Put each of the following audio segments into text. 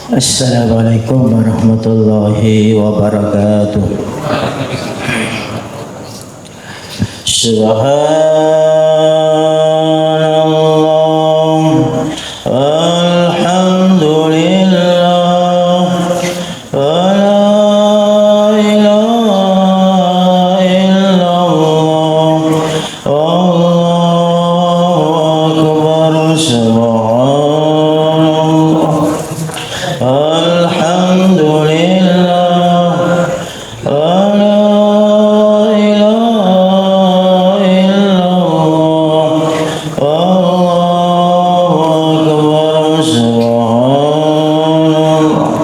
Assalamualaikum warahmatullahi wabarakatuh. Subhanallah, alhamdulillah, wa la ilaha illallah, Allahu akbar. Subhanallah, alhamdulillah, wa la ilaha illallah, Allahu akbar. Subhanallah,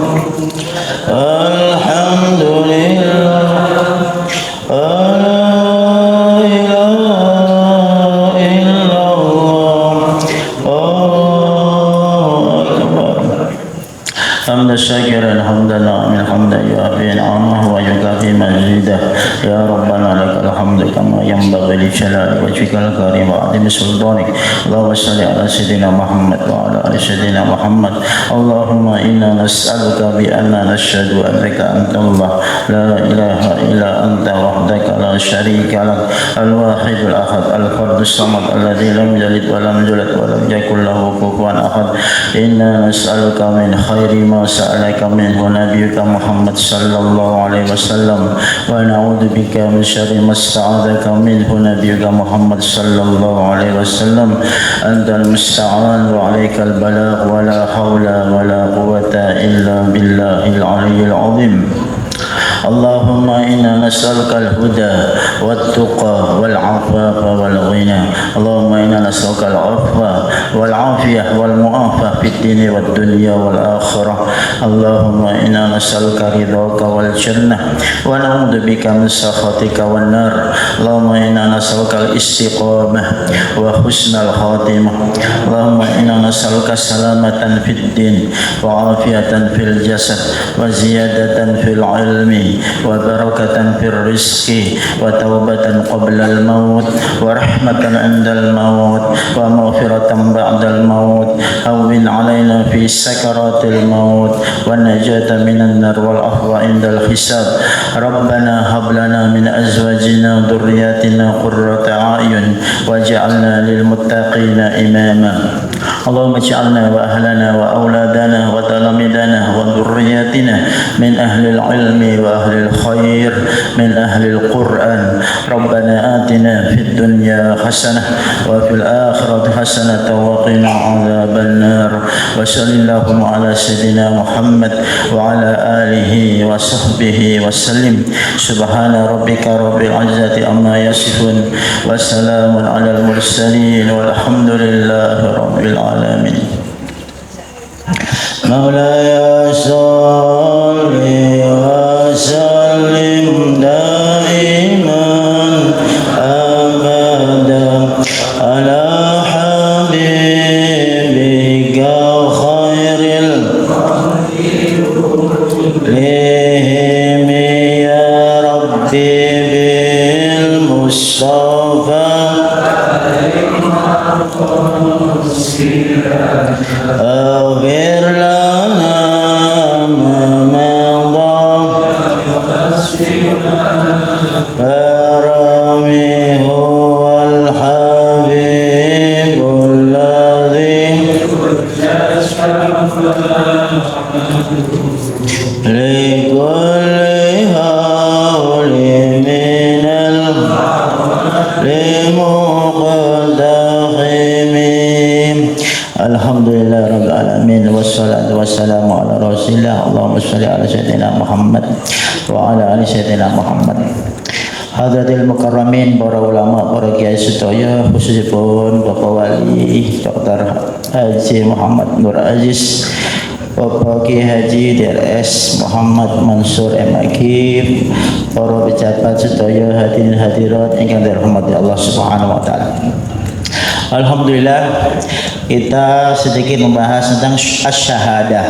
alhamdulillah, wa la ilaha illallah, Allahu akbar. حمد الشاكر الحمد لله الحمد يوافي نعمه ويكافي مزيده يا ربنا لك الحمد كما ينبغي لجلال وجهك الكريم وعظيم سلطانك. اللهم صل على سيدنا محمد وعلى ال سيدنا محمد. اللهم انا نسالك باننا نشهد انك انت الله لا اله الا انت وحدك لا شريك لك الواحد الاحد الفرد الصمد الذي لم يلد ولم يولد ولم يكن له كفوا احد. انا نسالك من خير ما سألك منه نبيك محمد صلى الله عليه وسلم ونعوذ بك من شر ما استعاذك منه نبيك محمد صلى الله عليه وسلم. أنت المستعان وعليك البلاغ ولا حول ولا قوة إلا بالله العلي العظيم. اللهم إنا نسألك الهدى والتقى والعفاف والغنى. اللهم إنا نسألك العفو والعافية والمعافاة في الدين والدنيا والآخرة. اللهم إنا نسألك رضاك والجنة ونعوذ بك من سخطك والنار. اللهم إنا نسألك الاستقامة وحسن الخاتمة. اللهم إنا نسألك سلامة في الدين وعافية في الجسد وزيادة في العلم وبركة في الرزق وتوبة قبل الموت ورحمة عند الموت ومغفرة بعد الموت. هون علينا في سكرات الموت والنجاة من النار والعفو عند الحساب. ربنا هب لنا من أزواجنا وذرياتنا قرة أعين واجعلنا للمتقين إماما. اللهم اجعلنا وأهلنا وأولادنا وتلاميذنا وذرياتنا من أهل العلم وأهل الخير من أهل القرآن. ربنا آتنا في الدنيا حسنة وفي الآخرة حسنة وقنا عذاب النار. وصل اللهم على سيدنا محمد وعلى آله وصحبه وسلم. سبحان ربك رب العزة عما يصفون وسلام على المرسلين والحمد لله رب العالمين. مولاي صل وسلم دائما أبدا على حبيبك خير الأنام يا ربي بالمصطفى اغفر لنا ما مضى كرمي هو الحبيب الذي لكل هول من المقدم. Alhamdulillah rabbil alamin wassalatu wassalamu ala rasulillah. Allahumma shalli ala sayyidina Muhammad wa ala ali sayyidina Muhammad. Hadratil mukarramin, para ulama, para kiai sedaya, khususipun Bapak Wali Dr. Haji Muhammad Nur Aziz, Bapak Kiai Haji DRS Muhammad Mansur MAG, para pejabat sedaya, hadirin hadirat ingkang dirahmati Allah Subhanahu wa taala. Alhamdulillah, kita sedikit membahas tentang asy-syahadah.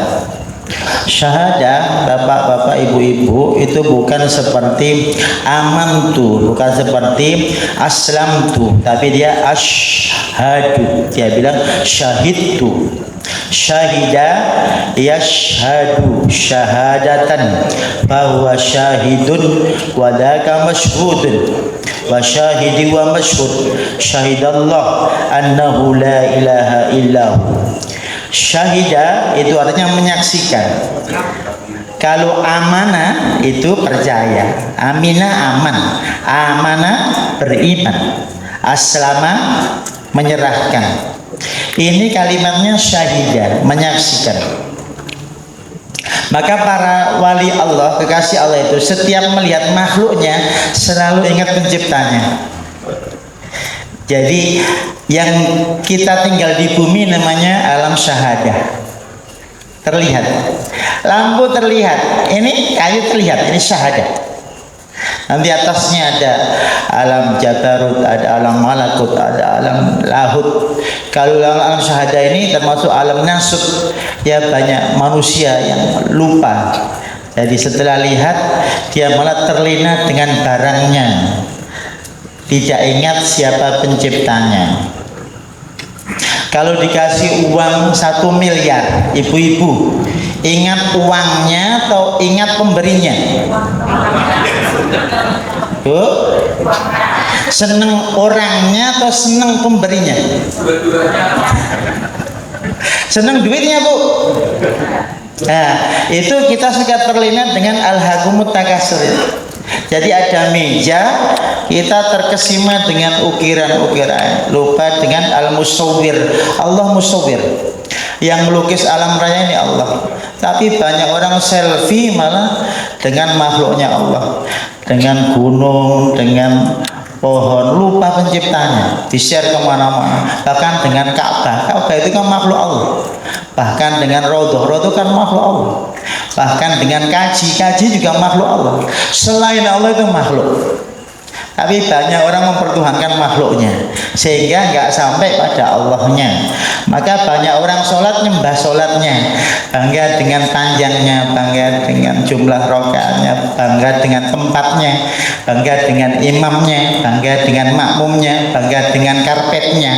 Syahadah, bapak-bapak, ibu-ibu, itu bukan seperti amantu, bukan seperti aslamtu, tapi dia asyhadu. Dia bilang syahidtu. Syahida yashhadu syahadatan bahwa syahidun wa dzaka mashhudun wa syahidi wa mashhud syahidallah annahu la ilaha illahu. Syahida itu artinya menyaksikan. Kalau amanah itu percaya, aminah aman, amanah beriman, aslama menyerahkan. Ini kalimatnya syahidah, menyaksikan. Maka para wali Allah, kekasih Allah itu setiap melihat makhluknya selalu ingat penciptanya. Jadi yang kita tinggal di bumi namanya alam syahadah. Terlihat, lampu terlihat, ini kayu terlihat, ini syahadah. Nanti atasnya ada alam jabarut, ada alam malakut, ada alam lahut. Kalau alam syahadah ini termasuk alam nasut, ya banyak manusia yang lupa. Jadi setelah lihat dia malah terlena dengan barangnya, tidak ingat siapa penciptanya. Kalau dikasih uang 1 miliar, ibu-ibu, ingat uangnya atau ingat pemberinya? Bu, seneng orangnya atau seneng pemberinya? Seneng duitnya, Bu. Nah, itu kita suka terlena dengan al-hakumut takasur. Jadi ada meja, kita terkesima dengan ukiran-ukiran, lupa dengan al-musawwir. Allah musawwir, yang melukis alam raya ini Allah. Tapi banyak orang selfie malah dengan makhluknya Allah, dengan gunung, dengan pohon, lupa penciptanya, di-share kemana-mana. Bahkan dengan Ka'bah, Ka'bah itu kan makhluk Allah. Bahkan dengan Raudhah, Raudhah kan makhluk Allah. Bahkan dengan kaji juga makhluk Allah. Selain Allah itu makhluk. Tapi banyak orang mempertuhankan makhluknya sehingga nggak sampai pada Allahnya. Maka banyak orang sholat nyembah sholatnya, bangga dengan panjangnya, bangga dengan jumlah rakaatnya, bangga dengan tempatnya, bangga dengan imamnya, bangga dengan makmumnya, bangga dengan karpetnya.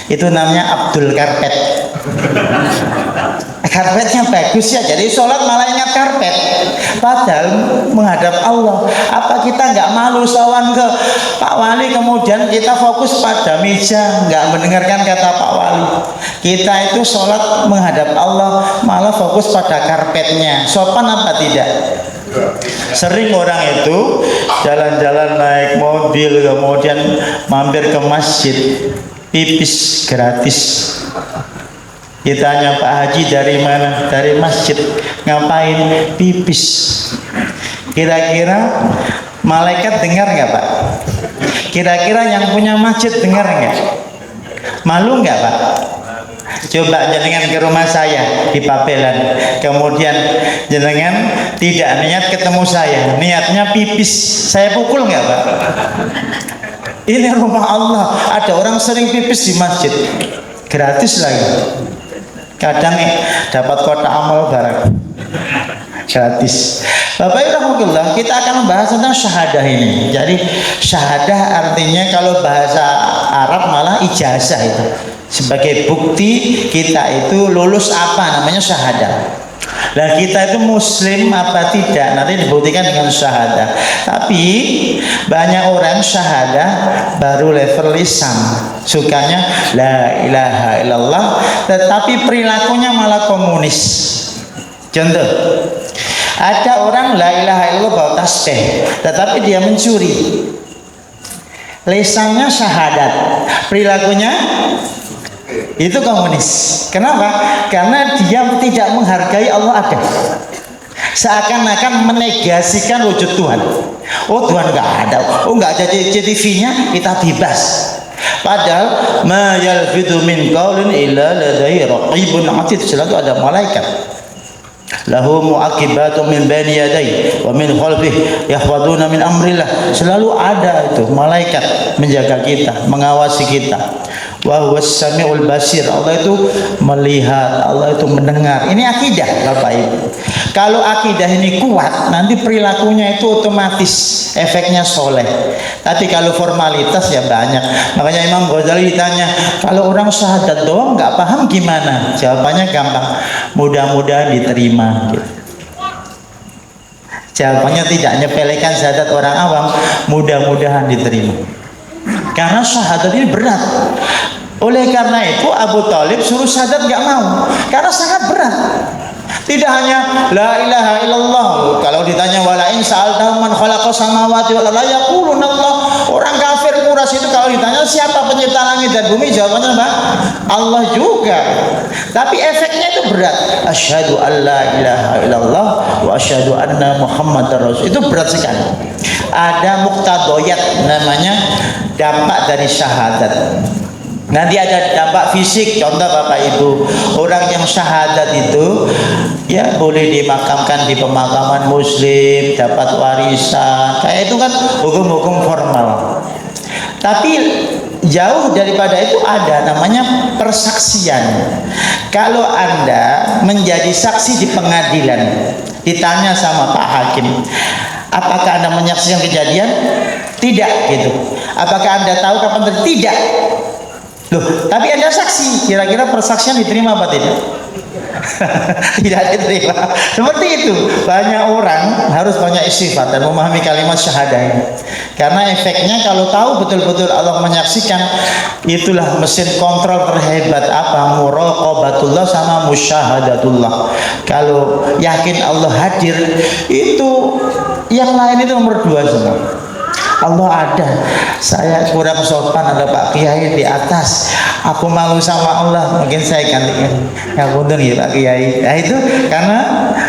Itu namanya Abdul Karpet. Karpetnya bagus ya, jadi sholat malah ingat karpet, padahal menghadap Allah. Apa kita nggak malu sawan ke Pak Wali, kemudian kita fokus pada meja, nggak mendengarkan kata Pak Wali? Kita itu sholat menghadap Allah malah fokus pada karpetnya. Sopan apa tidak? Sering orang itu jalan-jalan naik mobil, kemudian mampir ke masjid, pipis gratis. Ditanya Pak Haji dari mana? Dari masjid. Ngapain? Pipis. Kira-kira malaikat dengar nggak Pak? Kira-kira yang punya masjid dengar nggak? Malu nggak Pak? Coba jenengan ke rumah saya di Pabelan, kemudian jenengan tidak niat ketemu saya, niatnya pipis, saya pukul nggak Pak? Ini rumah Allah, ada orang sering pipis di masjid, gratis lagi. Kadang dapat kotak amal barang gratis. Bapak Ibu, kita akan membahas tentang syahadah ini. Jadi syahadah artinya kalau bahasa Arab malah ijazah, itu sebagai bukti kita itu lulus apa namanya syahadah. Nah, kita itu muslim apa tidak nanti dibuktikan dengan syahadah. Tapi banyak orang syahadah baru level lisan, sukanya la ilaha illallah, tetapi perilakunya malah komunis. Contoh, ada orang la ilaha illallah bawa tasbih, tetapi dia mencuri. Lisannya syahadat, perilakunya itu komunis. Kenapa? Karena dia tidak menghargai Allah ada, seakan-akan menegasikan wujud Tuhan. Oh, Tuhan nggak ada, oh nggak ada CCTV-nya, kita bebas. Padahal ma yalfidu min qaulin illa ladaihi raqibun atid, selalu ada malaikat. Lahu mu'aqibatun min baini yadayhi wa min khalfihi yahfaduna min amrillah. Selalu ada itu malaikat menjaga kita, mengawasi kita. Wa huwas samiul basir. Allah itu melihat, Allah itu mendengar. Ini akidah Bapak Ibu. Kalau akidah ini kuat, nanti perilakunya itu otomatis efeknya soleh. Tapi kalau formalitas ya banyak. Makanya Imam Ghazali ditanya, kalau orang syahadat doang nggak paham gimana? Jawabannya gampang, mudah-mudahan diterima. Gitu. Jawabannya tidak nyepelekan syahadat orang awam, mudah-mudahan diterima. Karena syahadat ini berat. Oleh karena itu Abu Thalib suruh syahadat nggak mau, karena sangat berat. Tidak hanya la ilaha illallah. Kalau ditanya wala in sa'altahum man khalaqas samawati wal arda yaquluna Allah. Orang kafir Quraisy itu kalau ditanya siapa pencipta langit dan bumi, jawabannya apa? Allah juga. Tapi efeknya itu berat. Asyhadu an la ilaha illallah wa asyhadu anna Muhammadar Rasul. Itu berat sekali. Ada muqtadayat, namanya dampak dari syahadat. Nanti ada dampak fisik. Contoh Bapak Ibu, orang yang syahadat itu ya boleh dimakamkan di pemakaman muslim, dapat warisan. Kayak itu kan hukum-hukum formal. Tapi jauh daripada itu ada namanya persaksian. Kalau Anda menjadi saksi di pengadilan, ditanya sama Pak Hakim, apakah Anda menyaksikan kejadian? Tidak gitu. Apakah Anda tahu kapan terjadi? Tidak. Loh, tapi Anda saksi, kira-kira persaksian diterima apa tidak? Tidak diterima. Seperti itu. Banyak orang harus banyak istighfar dan memahami kalimat syahadah ini. Karena efeknya kalau tahu betul-betul Allah menyaksikan, itulah mesin kontrol terhebat apa? Muraqabatullah sama musyahadatullah. Kalau yakin Allah hadir, itu yang lain itu nomor 2 semua. Allah ada, saya kurang sopan, ada Pak Kiai di atas, aku malu sama Allah, mungkin saya gantikan ya punten ya Pak Kiai. Nah itu karena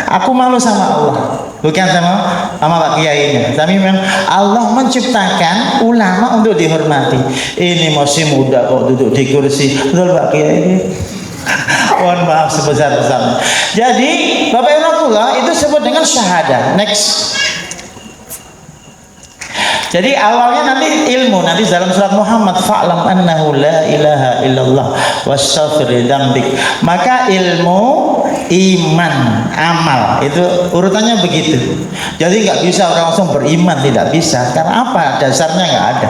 aku malu sama Allah, bukan sama Pak Kiainya. Tapi memang Allah menciptakan ulama untuk dihormati. Ini masih muda kok duduk di kursi, betul Pak Kiai. Mohon maaf sebesar-besarnya. Jadi Bapak Ibu itu sebut dengan syahadah. Next. Jadi awalnya nanti ilmu, nanti dalam surat Muhammad fa'lam annahu la ilaha illallah wastaghfir dzambik. Maka ilmu, iman, amal itu urutannya begitu. Jadi nggak bisa orang langsung beriman, tidak bisa. Karena apa? Dasarnya nggak ada.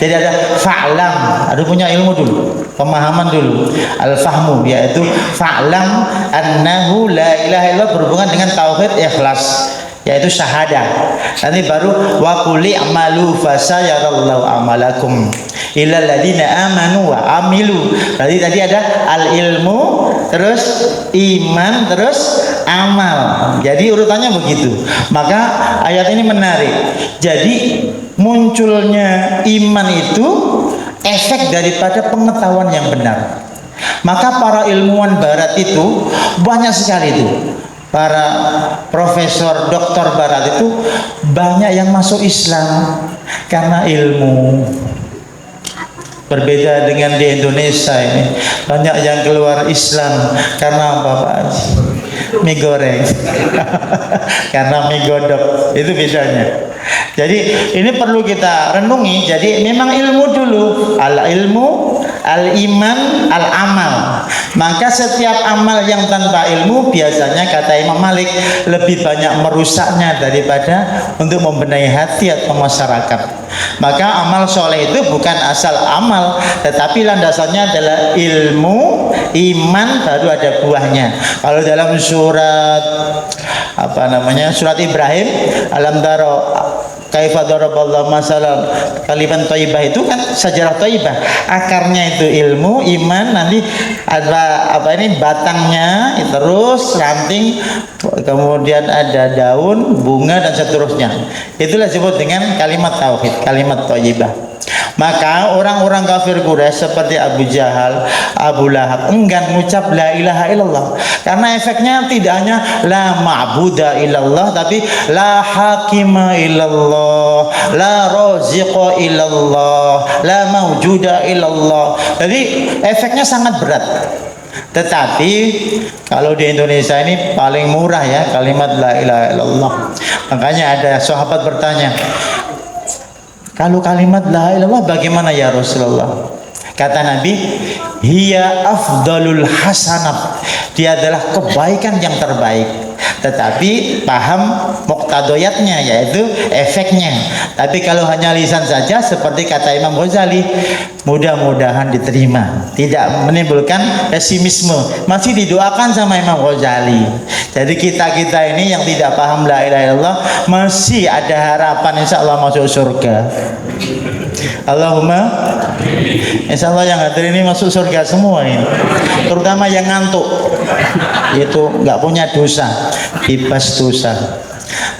Jadi ada fa'lam, ada punya ilmu dulu, pemahaman dulu, al-fahmu, yaitu fa'lam annahu la ilaha illallah berhubungan dengan tauhid ikhlas, yaitu syahadah. Nanti baru wa qul i'malu fasayarallahu amalakum illal ladzina amanu wa amilu. Tadi ada al ilmu, terus iman, terus amal. Jadi urutannya begitu. Maka ayat ini menarik. Jadi munculnya iman itu efek daripada pengetahuan yang benar. Maka para ilmuwan barat itu banyak sekali itu. Para profesor, doktor barat itu banyak yang masuk Islam karena ilmu. Berbeda dengan di Indonesia ini, banyak yang keluar Islam karena apa Pak? Mie goreng. Karena mie godok, itu bedanya. Jadi ini perlu kita renungi. Jadi memang ilmu dulu, al ilmu, al iman, al amal. Maka setiap amal yang tanpa ilmu biasanya kata Imam Malik lebih banyak merusaknya daripada untuk membenahi hati atau masyarakat. Maka amal soleh itu bukan asal amal, tetapi landasannya adalah ilmu, iman, baru ada buahnya. Kalau dalam surat surat Ibrahim, alam taro kaifa daraballahu masalan kalimat thayyibah, itu kan sajarah thayyibah. Akarnya itu ilmu, iman, nanti ada batangnya, terus ranting, kemudian ada daun, bunga dan seterusnya. Itulah disebut dengan kalimat tauhid, kalimat thayyibah. Maka orang-orang kafir Quraisy seperti Abu Jahal, Abu Lahab enggan mengucap la ilaha illallah, karena efeknya tidak hanya la ma'buda illallah, tapi la hakima illallah, la raziqa illallah, la mawjuda illallah. Jadi efeknya sangat berat. Tetapi kalau di Indonesia ini paling murah ya kalimat la ilaha illallah. Makanya ada sahabat bertanya, kalau kalimat la ilaha illallah bagaimana ya Rasulullah? Kata Nabi, hiya afdalul hasanat. Dia adalah kebaikan yang terbaik. Tetapi paham muqtadoyatnya, yaitu efeknya. Tapi kalau hanya lisan saja, seperti kata Imam Ghazali, mudah-mudahan diterima, tidak menimbulkan pesimisme. Masih didoakan sama Imam Ghazali. Jadi kita ini yang tidak paham la ilaha illallah masih ada harapan insya Allah masuk surga. Allahumma, insya Allah yang hadir ini masuk surga semua ini, terutama yang ngantuk, itu nggak punya dosa, bebas dosa.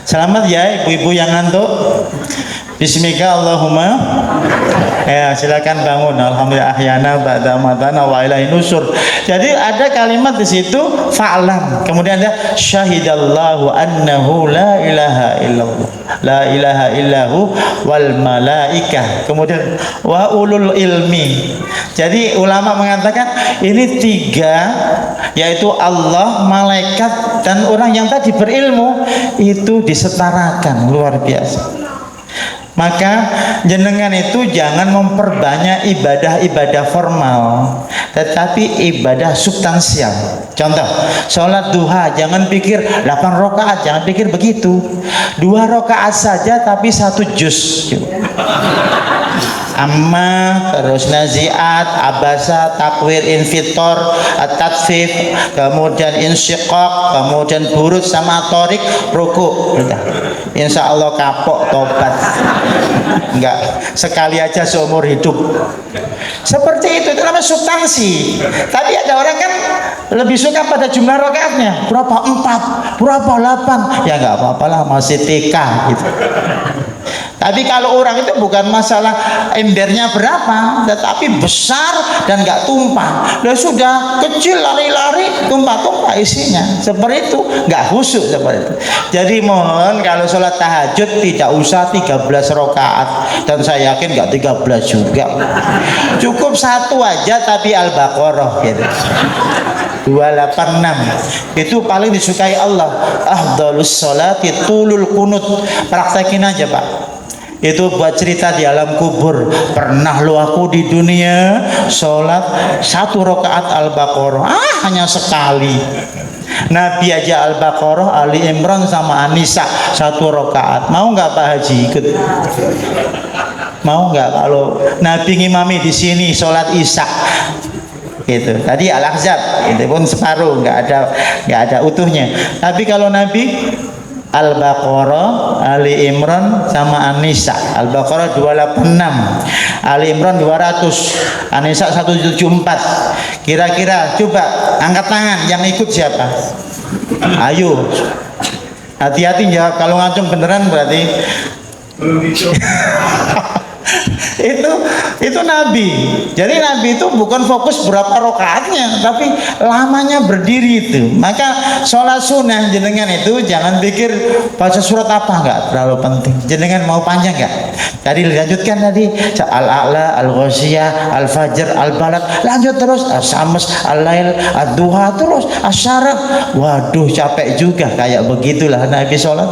Selamat ya ibu-ibu yang ngantuk. Bismika Allahumma. Ya, silakan bangun. Alhamdulillah ahyana ba'da matana wa ilaihi nusur. Jadi ada kalimat di situ fa'lam. Kemudian ada syahidallahu annahu la ilaha illallah. La ilaha illahu wal malaikah. Kemudian wa ulul ilmi. Jadi ulama mengatakan ini tiga, yaitu Allah, malaikat, dan orang yang tadi berilmu, itu disetarakan. Luar biasa. Maka jenengan itu jangan memperbanyak ibadah-ibadah formal, tetapi ibadah substansial. Contoh, sholat duha, jangan pikir 8 rakaat, jangan pikir begitu. 2 rakaat saja tapi 1 juz. Amma, terus naziat, abasa, takwir, infitor, at-tatfif, kemudian insyiqaq, kemudian burud sama torik, ruku. Insya Allah kapok tobat. Enggak, sekali aja seumur hidup. Seperti itu namanya substansi. Tapi ada orang kan lebih suka pada jumlah rakaatnya. Berapa? 4, berapa? 8. Ya enggak apa-apalah, masih TK gitu. Tapi kalau orang itu bukan masalah embernya berapa, tetapi besar dan nggak tumpah. Lah sudah kecil lari-lari tumpah-tumpah isinya. Seperti itu, nggak khusyuk seperti itu. Jadi mohon kalau sholat tahajud tidak usah 13 rakaat, dan saya yakin nggak 13 juga. Cukup 1 aja tapi Al-Baqarah gitu. 286 itu paling disukai Allah. Afdhalus sholati tulul qunut. Praktekin aja Pak. Itu buat cerita di alam kubur. Pernah lo aku di dunia sholat 1 rakaat Al-Baqarah, hanya sekali. Nabi aja Al-Baqarah, Ali Imran sama An-Nisa 1 rakaat. Mau nggak Pak Haji ikut? Mau nggak kalau Nabi ngimami di sini sholat Isya? Itu tadi Al-Ahzab itu pun separuh, nggak ada utuhnya. Tapi kalau Nabi Al-Baqarah, Ali Imran sama An-Nisa. Al-Baqarah 286, Ali Imran 200, An-Nisa 174. Kira-kira coba angkat tangan yang ikut siapa? Ayo. Hati-hati jawab, kalau ngacung beneran berarti itu Nabi. Jadi Nabi itu bukan fokus berapa rakaatnya, tapi lamanya berdiri itu. Maka sholat sunnah jenengan itu jangan pikir baca surat apa, enggak terlalu penting. Jenengan mau panjang enggak? Tadi lanjutkan tadi Al-A'la, Al-Ghasyiyah, Al-Fajr, Al-Balad, lanjut terus As-Sams, Al-Lail, Ad-Duha, terus Asy-Syaraq. Waduh capek juga, kayak begitulah Nabi sholat.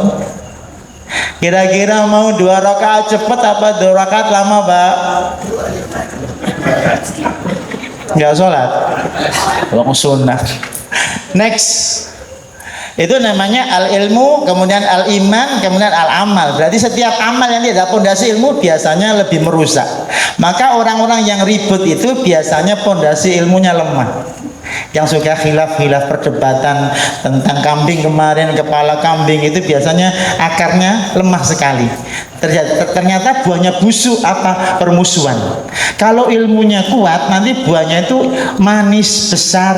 Kira-kira mau 2 rakaat cepat apa 2 rakaat lama Pak? Nggak sholat, orang sunnah. Next, itu namanya al-ilmu, kemudian al-iman, kemudian al-amal. Berarti setiap amal yang tidak pondasi ilmu biasanya lebih merusak. Maka orang-orang yang ribut itu biasanya pondasi ilmunya lemah. Yang suka khilaf-khilaf perdebatan tentang kambing kemarin, kepala kambing, itu biasanya akarnya lemah sekali. Ternyata buahnya busuk, apa? Permusuhan. Kalau ilmunya kuat, nanti buahnya itu manis, besar,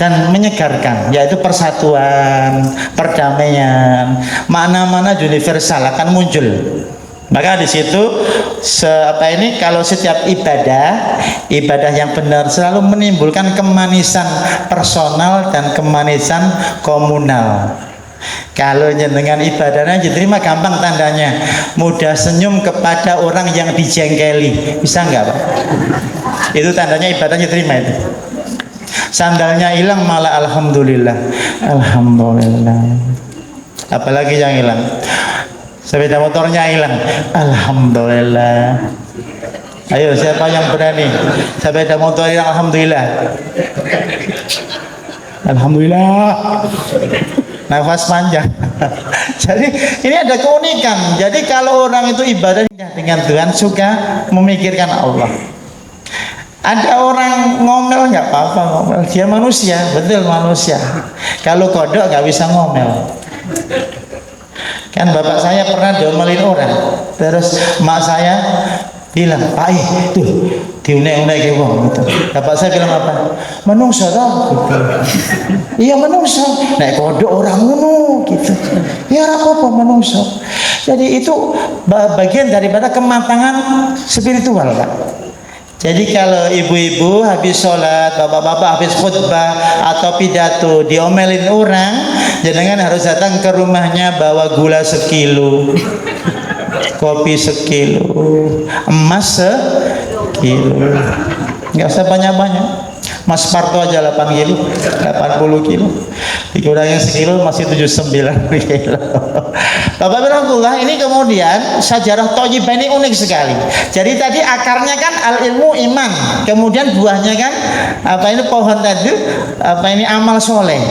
dan menyegarkan, yaitu persatuan, perdamaian, mana-mana universal akan muncul. Maka di situ kalau setiap ibadah yang benar selalu menimbulkan kemanisan personal dan kemanisan komunal. Kalau dengan ibadahnya diterima, gampang tandanya, mudah senyum kepada orang yang dijengkeli. Bisa enggak Pak? Itu tandanya ibadahnya diterima itu. Sandalnya hilang malah alhamdulillah. Alhamdulillah. Apalagi yang hilang? Sepeda motornya hilang, alhamdulillah. Ayo, siapa yang berani? Sepeda motor yang alhamdulillah. Alhamdulillah. Nafas panjang. Jadi ini ada keunikan. Jadi kalau orang itu ibadah dengan Tuhan, suka memikirkan Allah. Ada orang ngomel nggak apa-apa, ngomel, dia manusia, betul manusia. Kalau kodok nggak bisa ngomel. Kan bapak saya pernah diomelin orang, terus mak saya bilang, Pak tuh diunek-unek ke wong gitu. Bapak saya bilang apa? Menungso toh. Gitu. Iya menungso. Nek kodok orang ngono gitu. Ya ora apa-apa menungso. Jadi itu bagian daripada kematangan spiritual, Pak. Jadi kalau ibu-ibu habis sholat, bapak-bapak habis khutbah atau pidato diomelin orang, jangan harus datang ke rumahnya bawa gula sekilo, kopi sekilo, emas sekilo. Nggak usah banyak-banyak. Mas Parto aja 8 kilo, 80 kilo, dikurangin sekilo masih 79 kilo. Bapak Birahmatullah, ini kemudian sajarah Thayyibah ini unik sekali. Jadi tadi akarnya kan al ilmu iman, kemudian buahnya kan apa ini pohon tadi apa ini amal soleh.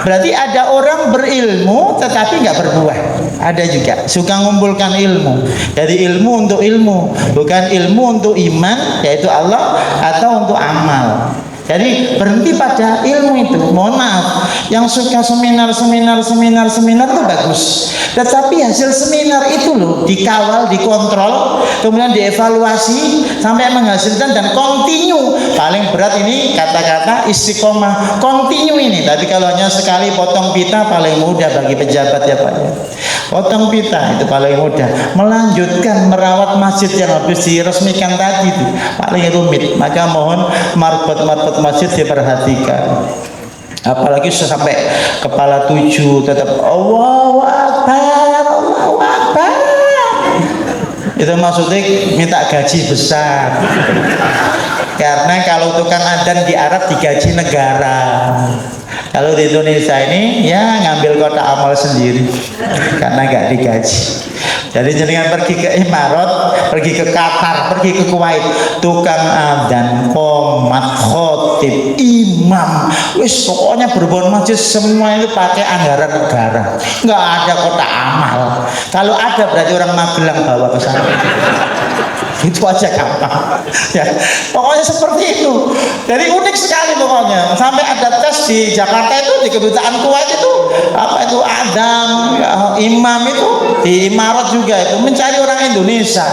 Berarti ada orang berilmu tetapi nggak berbuah. Ada juga suka ngumpulkan ilmu. Jadi ilmu untuk ilmu, bukan ilmu untuk iman yaitu Allah atau untuk amal. Jadi berhenti pada ilmu itu. Mohon maaf, yang suka seminar itu bagus. Tetapi hasil seminar itu loh dikawal, dikontrol, kemudian dievaluasi sampai menghasilkan dan continue. Paling berat ini kata-kata istiqomah, continue ini. Tapi kalau hanya sekali potong pita paling mudah bagi pejabat ya Pak. Potong pita itu paling mudah. Melanjutkan merawat masjid yang habis diresmikan tadi itu paling rumit. Maka mohon marbot masjid diperhatikan. Apalagi sampai kepala 7 tetap Allahu Akbar, Allahu Akbar. Itu maksudnya minta gaji besar. Karena kalau tukang adzan di Arab digaji negara. Kalau di Indonesia ini ya ngambil kotak amal sendiri karena nggak digaji. Jadi jangan pergi ke Emirat, pergi ke Qatar, pergi ke Kuwait, tukang adzan, qomat, khotib, imam, wis pokoknya berhubungan masjid semua itu pakai anggaran negara. Nggak ada kotak amal. Kalau ada berarti orang Magelang bawa ke sana. Itu aja gampang ya, pokoknya seperti itu. Jadi unik sekali pokoknya. Sampai ada tes di Jakarta itu, di kedutaan Kuwait itu apa itu adzan, imam itu di Imarat juga itu mencari orang Indonesia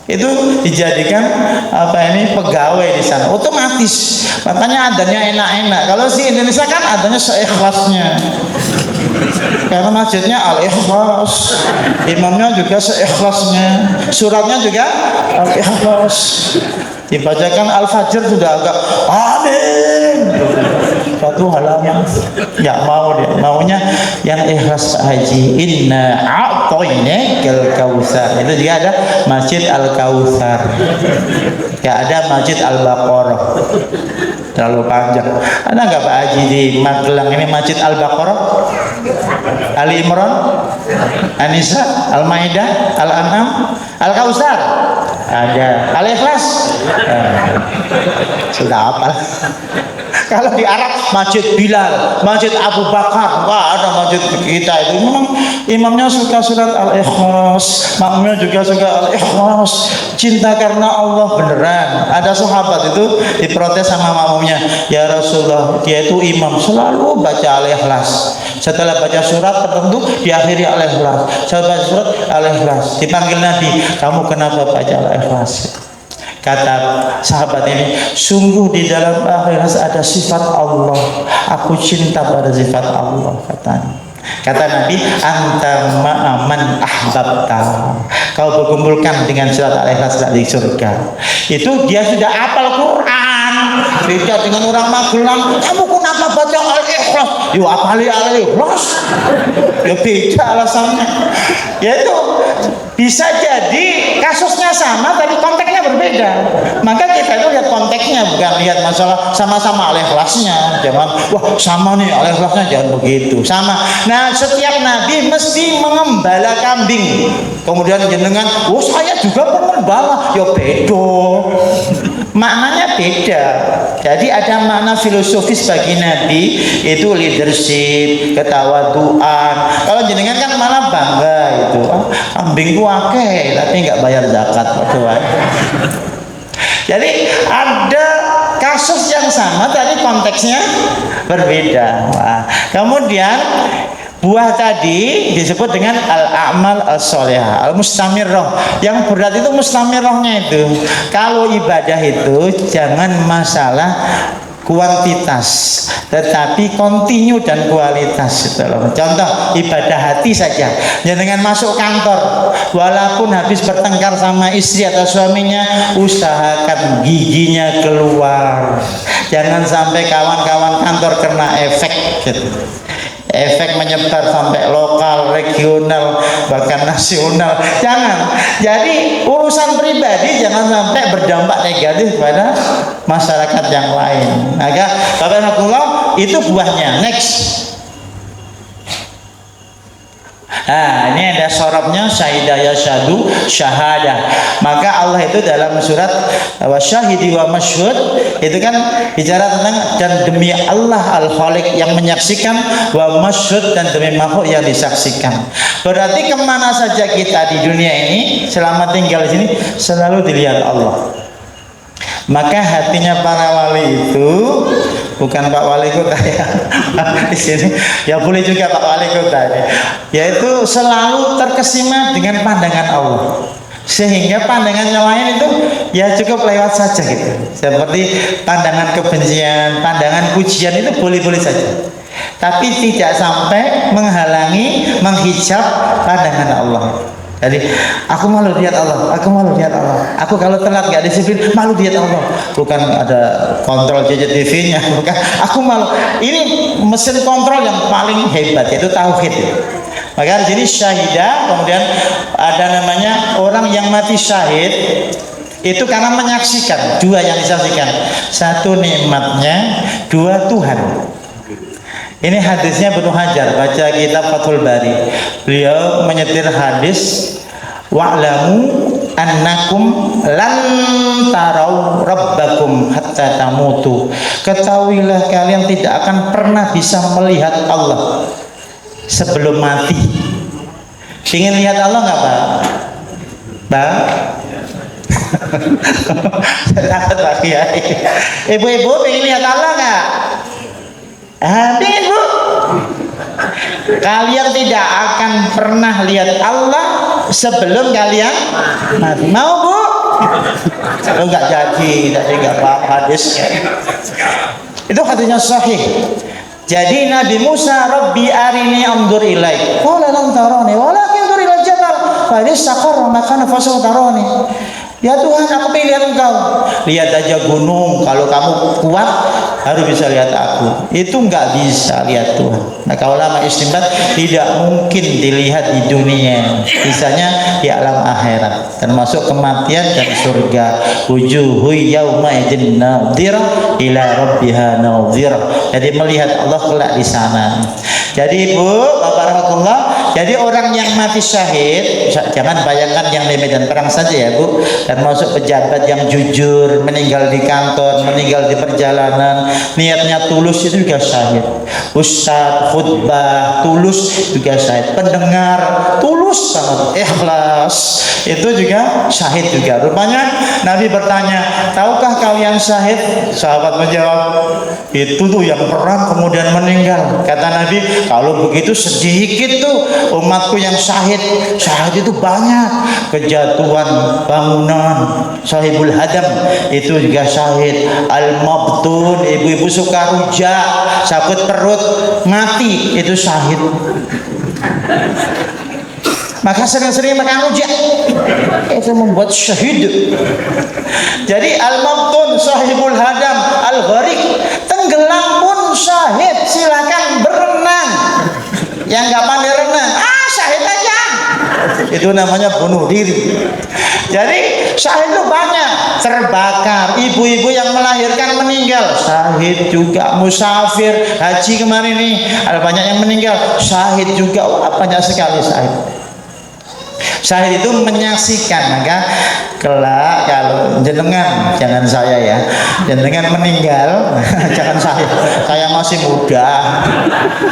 itu dijadikan apa ini pegawai di sana otomatis. Makanya adanya enak-enak. Kalau si Indonesia kan adanya seikhlasnya. Karena masjidnya al-ikhlas, imamnya juga seikhlasnya, suratnya juga al-ikhlas, dibacakan al-fajr sudah agak amin, satu halaman nggak mau dia, maunya yang ikhlas haji. Inna a'tainakal kautsar. Itu juga ada masjid al-kautsar, nggak ada masjid al-baqarah, terlalu panjang. Ada nggak Pak Haji di Magelang ini masjid al-baqarah, Ali Imran, An-Nisa, Al-Maidah, Al-An'am, Al-Kautsar, ada Al-Ikhlas. Sudah hafal. Kalau di Arab Masjid Bilal, Masjid Abu Bakar, wah ada masjid kita itu memang imamnya suka surat Al-Ikhlas, makmumnya juga suka Al-Ikhlas, cinta karena Allah beneran. Ada sahabat itu diprotes sama makmumnya, ya Rasulullah, dia itu imam selalu baca Al-Ikhlas. Setelah baca surat tertentu diakhiri Al-Ikhlas. Setelah baca surat Al-Ikhlas, dipanggil Nabi, kamu kenapa baca Al-Ikhlas? Kata sahabat ini, sungguh di dalam akhirat ada sifat Allah. Aku cinta pada sifat Allah, katanya. Kata Nabi, anta ma'aman ahbabta. Kau berkumpulkan dengan surat Al-Ikhlas di surga. Itu dia sudah hafal Quran. beda dengan orang Magelang. Kamu kenapa baca Al-Ikhlas? Yo apalagi Al-Ikhlas? Ya beda alasannya. Yaitu bisa jadi kasusnya sama tapi konteksnya berbeda. Maka kita itu lihat konteksnya, bukan lihat masalah sama-sama Al-Ikhlasnya. Jangan wah sama nih Al-Ikhlasnya, jangan begitu. Sama. Nah, setiap nabi mesti mengembala kambing. Kemudian jenengan, oh saya juga pengembala. Ya beda. Maknanya beda. Jadi ada makna filosofis bagi nabi, itu leadership, ketawaduan. Kalau jenengan kan malah bangga itu. Kambingku akeh tapi nggak bayar zakat. Jadi ada kasus yang sama tapi konteksnya berbeda. Wah. Kemudian buah tadi disebut dengan al-a'mal as-sholihah, al-mustamirrah. Yang berat itu mustamirrahnya itu. Kalau ibadah itu jangan masalah kuantitas, tetapi kontinu dan kualitas. Contoh ibadah hati saja. Jangan masuk kantor, walaupun habis bertengkar sama istri atau suaminya, usahakan giginya keluar. Jangan sampai kawan-kawan kantor kena efek gitu. Efek menyebar sampai lokal, regional, bahkan nasional. Jangan. Jadi urusan pribadi jangan sampai berdampak negatif pada masyarakat yang lain. Maka Bapak itu buahnya. Next. Nah, ini ada sorobnya syahidah yashadu syahadah. Maka Allah itu dalam surat wasyahidi wa masyhud itu kan bicara tentang dan demi Allah al-Khaliq yang menyaksikan, wa masyhud dan demi makhluk yang disaksikan. Berarti kemana saja kita di dunia ini selama tinggal di sini selalu dilihat Allah. Maka hatinya para wali itu bukan Pak Wali Kota ya di sini ya boleh juga Pak Wali Kota ini, yaitu selalu terkesima dengan pandangan Allah, sehingga pandangan yang lain itu ya cukup lewat saja gitu. Seperti pandangan kebencian, pandangan pujian itu boleh-boleh saja, tapi tidak sampai menghalangi, menghijab pandangan Allah. Jadi aku malu lihat Allah, aku malu lihat Allah. Aku kalau telat nggak disiplin, malu lihat Allah. Bukan ada kontrol CCTV-nya, bukan. Aku malu. Ini mesin kontrol yang paling hebat, yaitu tauhid. Maka di sini syahidah, kemudian ada namanya orang yang mati syahid itu karena menyaksikan dua yang disaksikan. Satu nikmatnya, dua Tuhan. Ini hadisnya Ibnu Hajar, baca kitab Fathul Bari. Beliau menyetir hadis wa'lamu annakum lan tarau rabbakum hatta tamutu. Ketahuilah kalian tidak akan pernah bisa melihat Allah sebelum mati. Ingin lihat Allah nggak Pak? Bang? Takut Pak Kiai. Ibu-ibu ingin lihat Allah nggak? Ingin Bu? Kalian tidak akan pernah lihat Allah sebelum kalian mati. Mau Bu? Oh nggak jadi nggak paham hadis. Itu hadisnya sahih. Jadi Nabi Musa, Rabbi arini anzur ilaik. Qala lam tarani walakin anzur ila jabal fa istaqarra makana fasawfa tarani. Ya Tuhan, aku pengen lihat engkau. Lihat aja gunung, kalau kamu kuat harus bisa lihat aku. Itu nggak bisa lihat Tuhan. Nah, kalau ulama istinbat tidak mungkin dilihat di dunia, bisanya di alam akhirat, termasuk kematian dan surga. Wujuhu yauma idzin nadhirah ila rabbiha nadhirah. Jadi melihat Allah kelak di sana. Jadi Bu, Bapak rahmatullah, jadi orang yang mati syahid, jangan bayangkan yang di medan perang saja ya Bu, termasuk pejabat yang jujur, meninggal di kantor, meninggal di perjalanan, niatnya tulus itu juga syahid. Ustadz khutbah tulus juga syahid, pendengar tulus sangat ikhlas itu juga syahid juga. Rupanya Nabi bertanya, tahukah kalian syahid? Sahabat menjawab, itu tuh yang perang kemudian meninggal. Kata Nabi, kalau begitu sedikit tuh umatku yang syahid. Syahid itu banyak, kejatuhan bangunan, sahibul hadam itu juga syahid, al-mabtun, ibu-ibu suka rujak, sakit perut mati itu syahid. Maka sering-sering makan rujak itu membuat syahid. Jadi al-mabtun sahibul hadam, al-gharik, tenggelam pun syahid, silakan berenang. Yang nggak pandai renang, syahid aja. Itu namanya bunuh diri. Jadi syahid itu banyak, terbakar, ibu-ibu yang melahirkan meninggal, syahid juga, musafir, haji kemarin nih, ada banyak yang meninggal, syahid juga, banyak sekali syahid. Syahid itu menyaksikan, maka kelak kalau jenengan, jangan saya ya, jenengan meninggal, jangan saya masih muda,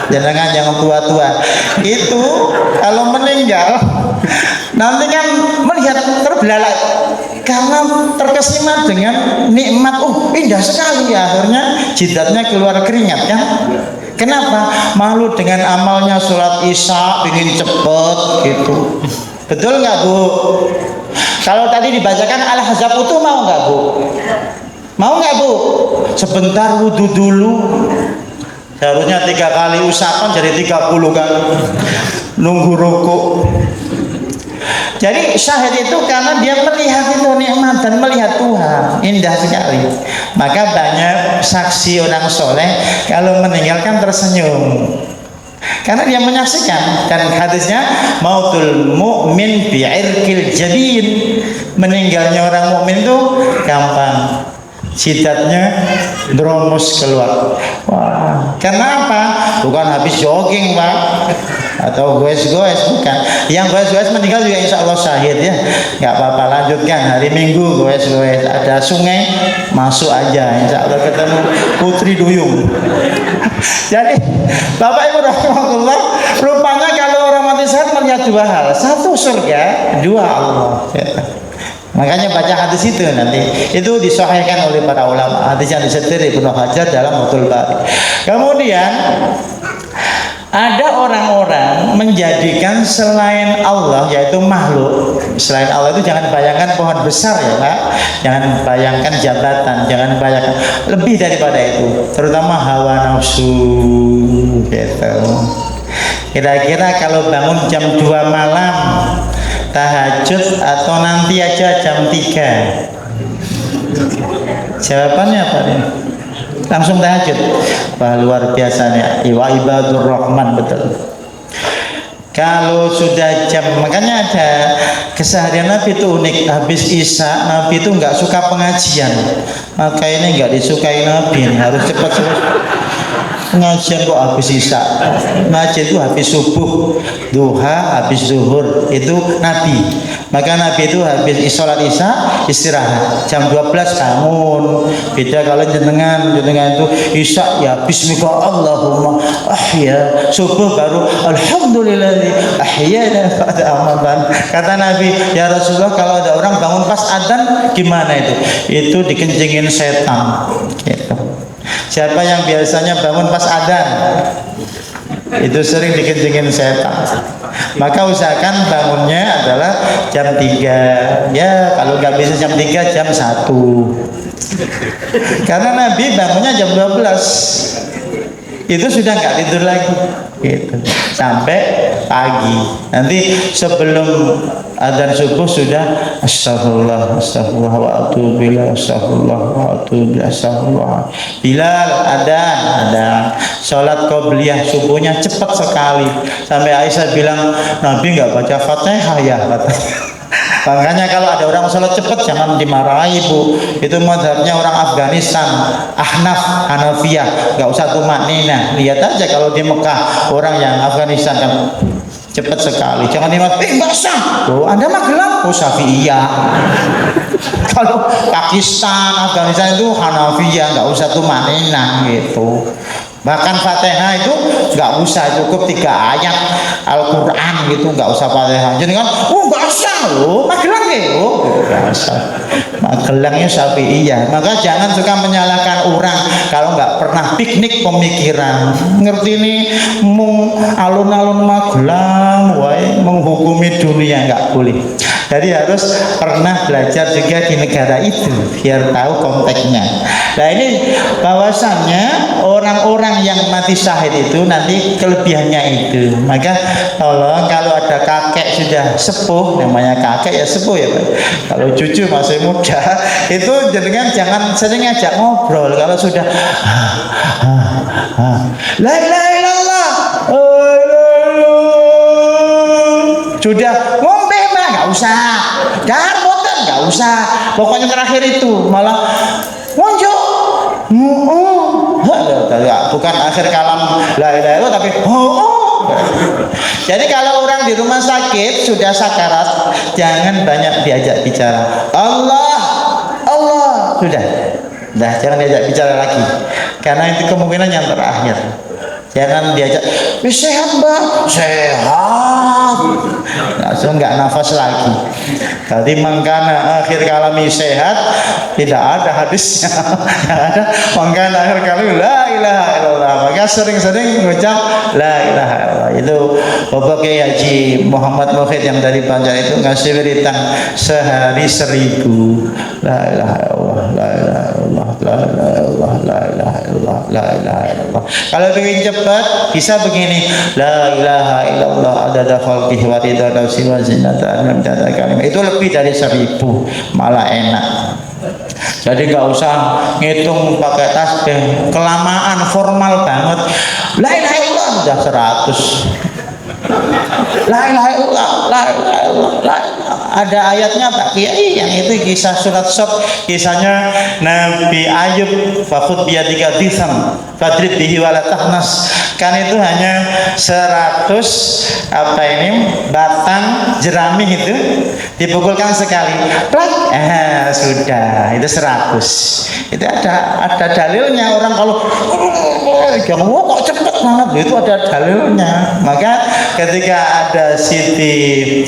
jenengan jangan tua-tua. Itu kalau meninggal nanti kan melihat terbelalak karena terkesima dengan nikmat, indah sekali, akhirnya jidatnya keluar keringat kan. Kenapa? Malu dengan amalnya sholat isya, ingin cepet gitu. Betul nggak Bu? Kalau tadi dibacakan Al-Ahzab itu mau nggak Bu? Mau nggak Bu? Sebentar wudhu dulu. Seharusnya 3 kali usapan jadi 30 kan. Nunggu rukuk. Jadi syahid itu karena dia melihat itu nikmat dan melihat Tuhan, indah sekali. Maka banyak saksi orang soleh kalau meninggalkan tersenyum. Karena dia menyaksikan, dan hadisnya mautul mu'min bi'irqil jabin, meninggalnya orang mukmin itu gampang, jidatnya dromus keluar. Wah, karena apa? Bukan habis jogging Pak, atau goes-goes, bukan. Yang goes-goes meninggal juga insya Allah syahid ya, nggak apa-apa, lanjutkan hari Minggu goes-goes, ada sungai masuk aja, insya Allah ketemu Putri Duyung. Jadi Bapak Ibu rahimahullah, rupanya kalau orang mati syahid melihat 2 hal, 1 surga, 2 Allah. Makanya baca hadis itu nanti, itu disahihkan oleh para ulama. Hadis yang disetir Ibnu Hajar dalam Fathul Bari. Kemudian ada orang-orang menjadikan selain Allah, yaitu makhluk. Selain Allah itu jangan bayangkan pohon besar ya Pak, jangan bayangkan jabatan, jangan bayangkan, lebih daripada itu, terutama hawa nafsu gitu. Kira-kira kalau bangun jam 2 malam tahajud atau nanti aja jam 3? Jawabannya apa nih? Langsung tahajud. Wah, luar biasanya. Wa ibadur rahman, betul. Kalau sudah jam, makanya ada keseharian Nabi itu unik. Habis isya Nabi itu nggak suka pengajian. Maka ini nggak disukai Nabi, harus cepat pengajian kok habis isya. Pengajian itu habis subuh, duha, habis zuhur, itu Nabi. Maka Nabi itu habis sholat isya istirahat jam 12 bangun. Beda kalau jenengan itu isya ya bismika Allahumma ahya, subuh baru alhamdulillah ahyana ba'da amadan. Kata Nabi, ya Rasulullah, kalau ada orang bangun pas adzan gimana itu? Itu dikencingin setan gitu. Siapa yang biasanya bangun pas adzan itu sering dikencingin setan. Maka usahakan bangunnya adalah jam 3. Ya kalau nggak bisa jam 3, jam 1. Karena Nabi bangunnya jam 12. Itu sudah nggak tidur lagi gitu, sampai pagi. Nanti sebelum adzan subuh sudah astagfirullah, astagfirullah wa atubu billah, astagfirullah wa atubu billah, astagfirullah. Bilal adzan, sholat qobliyah subuhnya cepat sekali, sampai Aisyah bilang Nabi nggak baca Fatihah ya, katanya. Makanya kalau ada orang sholat cepat jangan dimarahi Bu. Itu mazhabnya orang Afghanistan, Ahnaf, Hanafiyah. Gak usah tumakninah. Lihat aja kalau di Mekah orang yang Afghanistan kan cepat sekali. Jangan dimarahi, nggak sah. Oh, Anda mah gelap. Oh, Syafi'iyah. Kalau Pakistan, Afghanistan itu Hanafiyah, nggak usah tumakninah gitu. Bahkan Fatihah itu nggak usah, cukup 3 ayat Al-Quran gitu, nggak usah Fatihah. Jadi kan, nggak usah loh, Magelang ya, nggak usah. Magelangnya Syafi'iyah. Maka jangan suka menyalahkan orang kalau nggak pernah piknik pemikiran. Ngerti nih, alun-alun Magelang, menghukumi dunia, nggak boleh. Jadi harus pernah belajar juga di negara itu biar tahu konteksnya. Nah ini bahwasannya orang-orang yang mati syahid itu nanti kelebihannya itu. Maka tolong kalau ada ada kakek sudah sepuh, namanya kakek ya sepuh ya Pak. Kalau cucu masih muda, itu jenengan jangan sering ngajak ngobrol. Kalau sudah la ilaha illallah, sudah ngombe mah nggak usah, darmotan nggak usah. Pokoknya terakhir itu malah monjo. Bukan akhir kalam la ilaha illallah tapi Jadi kalau orang di rumah sakit sudah sakarat, jangan banyak diajak bicara. Allah, Allah, sudah. Dah, jangan diajak bicara lagi. Karena itu kemungkinan yang terakhir. Jangan diajak, sehat Mbak, sehat. Langsung nggak nafas lagi. Tadi mangkana akhir kalami sehat, tidak ada hadisnya. Ada mangkana akhir kalami la ilaha illallah. Maka sering-sering mengucap la ilaha illallah. Itu Bapak Kiai Haji Muhammad Mukhid yang dari Banjar itu ngasih wiritan sehari 1000. La ilaha illallah, la ilaha illallah, la ilaha illallah, la ilaha illallah, la ilaha illallah. Kalau ingin cepat bisa begini, la ilaha illallah adada khalqihi wa ridha nafsi wa zinata al-mamdada kalim. Itu lebih dari 1000, malah enak. Jadi nggak usah ngitung pakai tasbih, kelamaan formal banget. La ilaha illallah udah 100. La ilaha illallah, la ilaha illallah. Ada ayatnya Pak Kiai yang itu kisah surat Sof, kisahnya Nabi Ayub, fakhud biyadika dzam fadrib bihi wala tahnas. Kan itu hanya 100 batang jerami itu dipukulkan sekali. Plak, sudah, itu 100. Itu ada dalilnya. Orang kalau kok cepet banget, itu ada dalilnya. Maka ketika ada Siti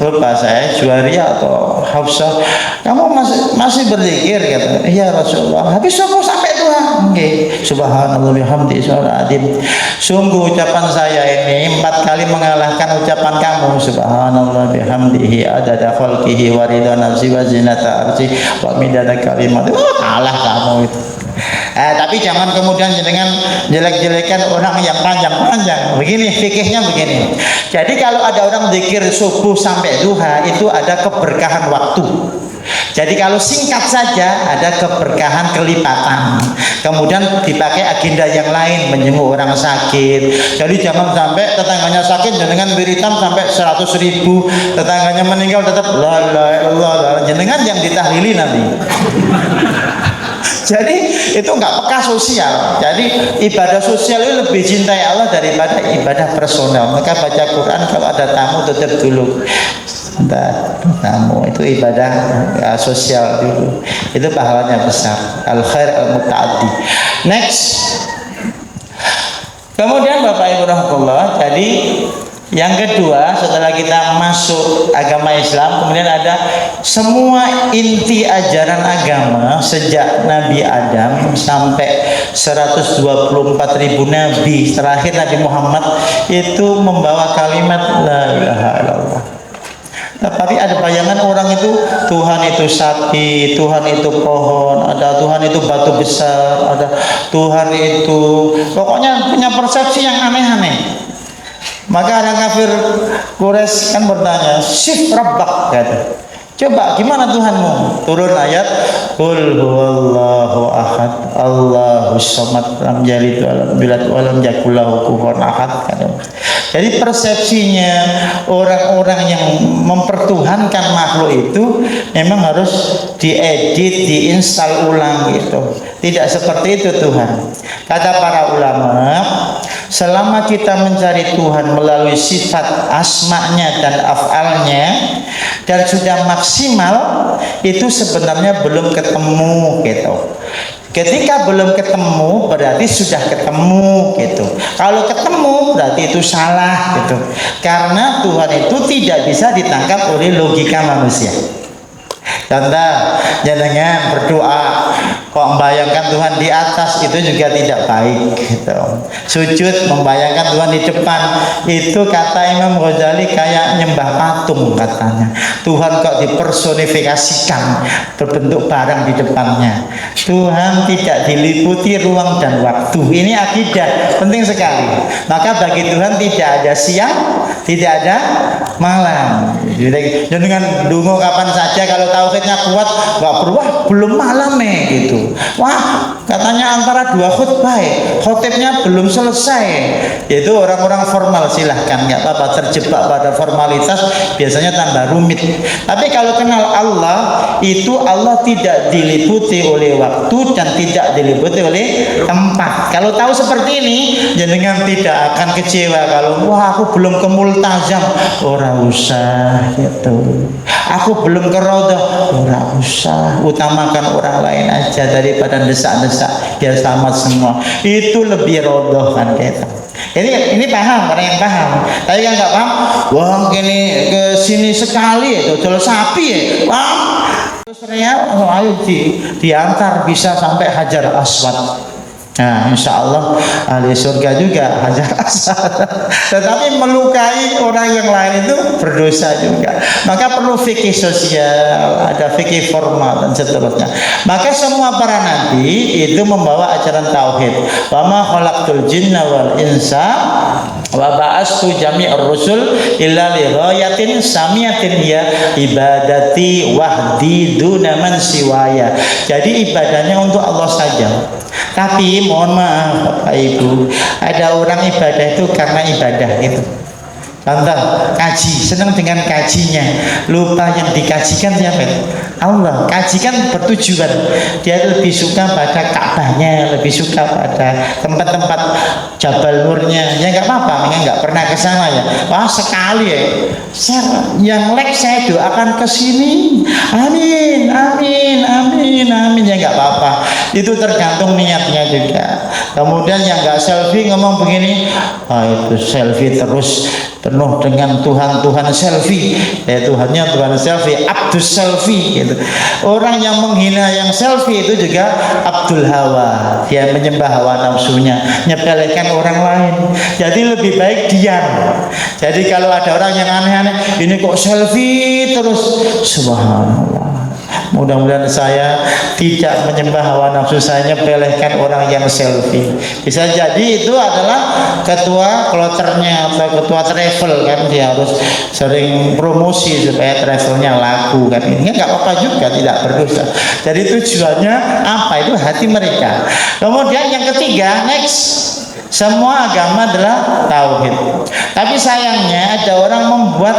lupa saya Juwaria atau Hafsah, kamu masih berzikir kata. Iya Rasulullah. Habis subuh sampai duha. Nggih. Subhanallah bihamdi adim. Sungguh ucapan saya ini 4 kali mengalahkan ucapan kamu. Subhanallah bihamdihi adada khalqihi wa ridha nafsi wa zinata arsy wa midada kalimat. Kalah kamu itu. Tapi jangan kemudian dengan jelek-jelekan orang yang panjang-panjang. Begini fikihnya begini. Jadi kalau ada orang zikir subuh sampai duha itu ada keberkahan waktu. Jadi kalau singkat saja ada keberkahan kelipatan. Kemudian dipakai agenda yang lain, menjenguk orang sakit. Jadi jangan sampai tetangganya sakit jenengan wiritan sampai 100.000, tetangganya meninggal tetap la ilaha illallah, jenengan yang ditahlili nanti. Jadi itu nggak peka sosial. Jadi ibadah sosial itu lebih cintai Allah daripada ibadah personal. Maka baca Quran kalau ada tamu tutup dulu. Tamu itu ibadah sosial dulu. Itu pahalanya besar. Al khair al mutaaddi. Next. Kemudian Bapak Ibu rahmatullah. Jadi yang kedua, setelah kita masuk agama Islam, kemudian ada semua inti ajaran agama sejak Nabi Adam sampai 124.000 nabi terakhir Nabi Muhammad itu membawa kalimat la ilaha illallah. Tapi ada bayangan orang itu Tuhan itu sapi, Tuhan itu pohon, ada Tuhan itu batu besar, ada Tuhan itu pokoknya punya persepsi yang aneh-aneh. Maka orang kafir Quraisy kan bertanya, "Sif rabbak," kata. Coba gimana Tuhanmu? Turun ayat, "Qul huwallahu ahad, Allahus samad, lam yalid walam yulad walam yakul lahu kufuwan ahad." Jadi persepsinya orang-orang yang mempertuhankan makhluk itu memang harus diedit, diinstal ulang gitu. Tidak seperti itu Tuhan. Kata para ulama, selama kita mencari Tuhan melalui sifat asma'nya dan af'alnya dan sudah maksimal, itu sebenarnya belum ketemu gitu. Ketika belum ketemu berarti sudah ketemu gitu. Kalau ketemu berarti itu salah gitu. Karena Tuhan itu tidak bisa ditangkap oleh logika manusia. Contoh, jangan berdoa kok membayangkan Tuhan di atas, itu juga tidak baik gitu. Sujud membayangkan Tuhan di depan, itu kata Imam Ghazali kayak nyembah patung katanya. Tuhan kok dipersonifikasikan berbentuk barang di depannya. Tuhan tidak diliputi ruang dan waktu. Ini akidah penting sekali. Maka bagi Tuhan tidak ada siang, tidak ada malam. Jadi dengan dungo kapan saja, kalau tauhidnya kuat nggak perlu wah belum malam gitu. Wah katanya antara dua khutbah khotibnya belum selesai. Itu orang-orang formal, silahkan, nggak apa-apa, terjebak pada formalitas biasanya tambah rumit. Tapi kalau kenal Allah, itu Allah tidak diliputi oleh waktu dan tidak diliputi oleh tempat. Kalau tahu seperti ini, jenengan tidak akan kecewa kalau wah aku belum ke multazam, ora usah gitu. Aku belum ke raudhah, ora usah. Utamakan orang lain aja daripada desak-desak biar selamat semua. Itu lebih raudhah kan gitu. Ini paham, orang yang paham. Tapi yang nggak paham, wah gini ke sini sekali ya, jual sapi ya, wah terus ternyata ayo diantar bisa sampai Hajar Aswad. Nah, insya Allah ahli surga juga Hajar Aswad. Tetapi melukai orang yang lain itu berdosa juga. Maka perlu fikih sosial, ada fikih formal dan seterusnya. Maka semua para nabi itu membawa ajaran tauhid. Wa ma khalaqtul jinna wal insa wa ba'astu jami'ar rusul illa li ghayatin samiyatin ya ibadati wahdi duna man siwaya. Jadi ibadahnya untuk Allah saja. Tapi mohon maaf Bapak Ibu, ada orang ibadah itu karena ibadah gitu. Contoh, kaji, senang dengan kajinya, lupa yang dikajikan siapa? Allah. Kaji kan bertujuan, dia lebih suka pada Ka'bahnya, lebih suka pada tempat-tempat Jabal Nurnya. Ya nggak apa-apa, nggak pernah ke sana ya. Wah sekali ya, yang saya doakan ke sini, amin, amin, amin, amin, ya nggak apa-apa. Itu tergantung niatnya juga. Kemudian yang nggak selfie ngomong begini, itu selfie terus, penuh dengan Tuhan selfie, Tuhannya Tuhan selfie, Abdus selfie gitu. Orang yang menghina yang selfie itu juga Abdul Hawa, dia menyembah hawa nafsunya, nyepelekan orang lain. Jadi lebih baik diam. Jadi kalau ada orang yang aneh-aneh, ini kok selfie terus, subhanallah. Mudah-mudahan saya tidak menyembah hawa nafsu saya, nyepelehkan orang yang selfie. Bisa jadi itu adalah ketua kloternya atau ketua travel kan, dia harus sering promosi supaya travelnya laku kan. Ini nggak apa-apa juga, tidak berdosa. Jadi tujuannya apa? Itu hati mereka. Kemudian yang ketiga, next. Semua agama adalah tauhid. Tapi sayangnya ada orang membuat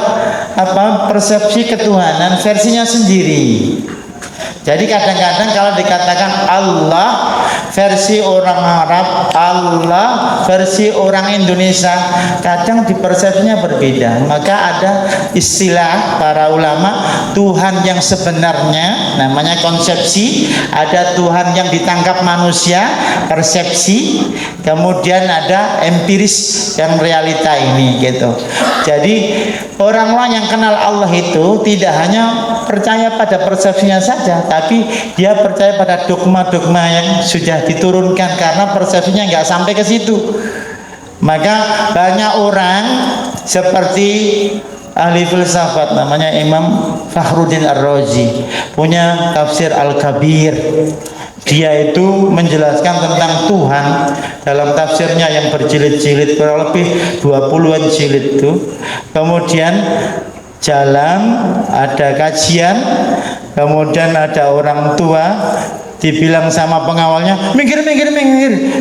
persepsi ketuhanan versinya sendiri. Jadi kadang-kadang kalau dikatakan Allah versi orang Arab, Allah versi orang Indonesia, kadang di persepsinya berbeda. Maka ada istilah para ulama, Tuhan yang sebenarnya namanya konsepsi, ada Tuhan yang ditangkap manusia, persepsi, kemudian ada empiris yang realita ini gitu. Jadi orang-orang yang kenal Allah itu tidak hanya percaya pada persepsinya saja, tapi dia percaya pada dogma-dogma yang sudah diturunkan karena persepsinya nggak sampai ke situ. Maka banyak orang seperti ahli filsafat namanya Imam Fakhruddin Ar-Razi punya tafsir Al-Kabir. Dia itu menjelaskan tentang Tuhan dalam tafsirnya yang berjilid-jilid, kurang lebih 20-an jilid itu. Kemudian jalan, ada kajian, kemudian ada orang tua dibilang sama pengawalnya, minggir,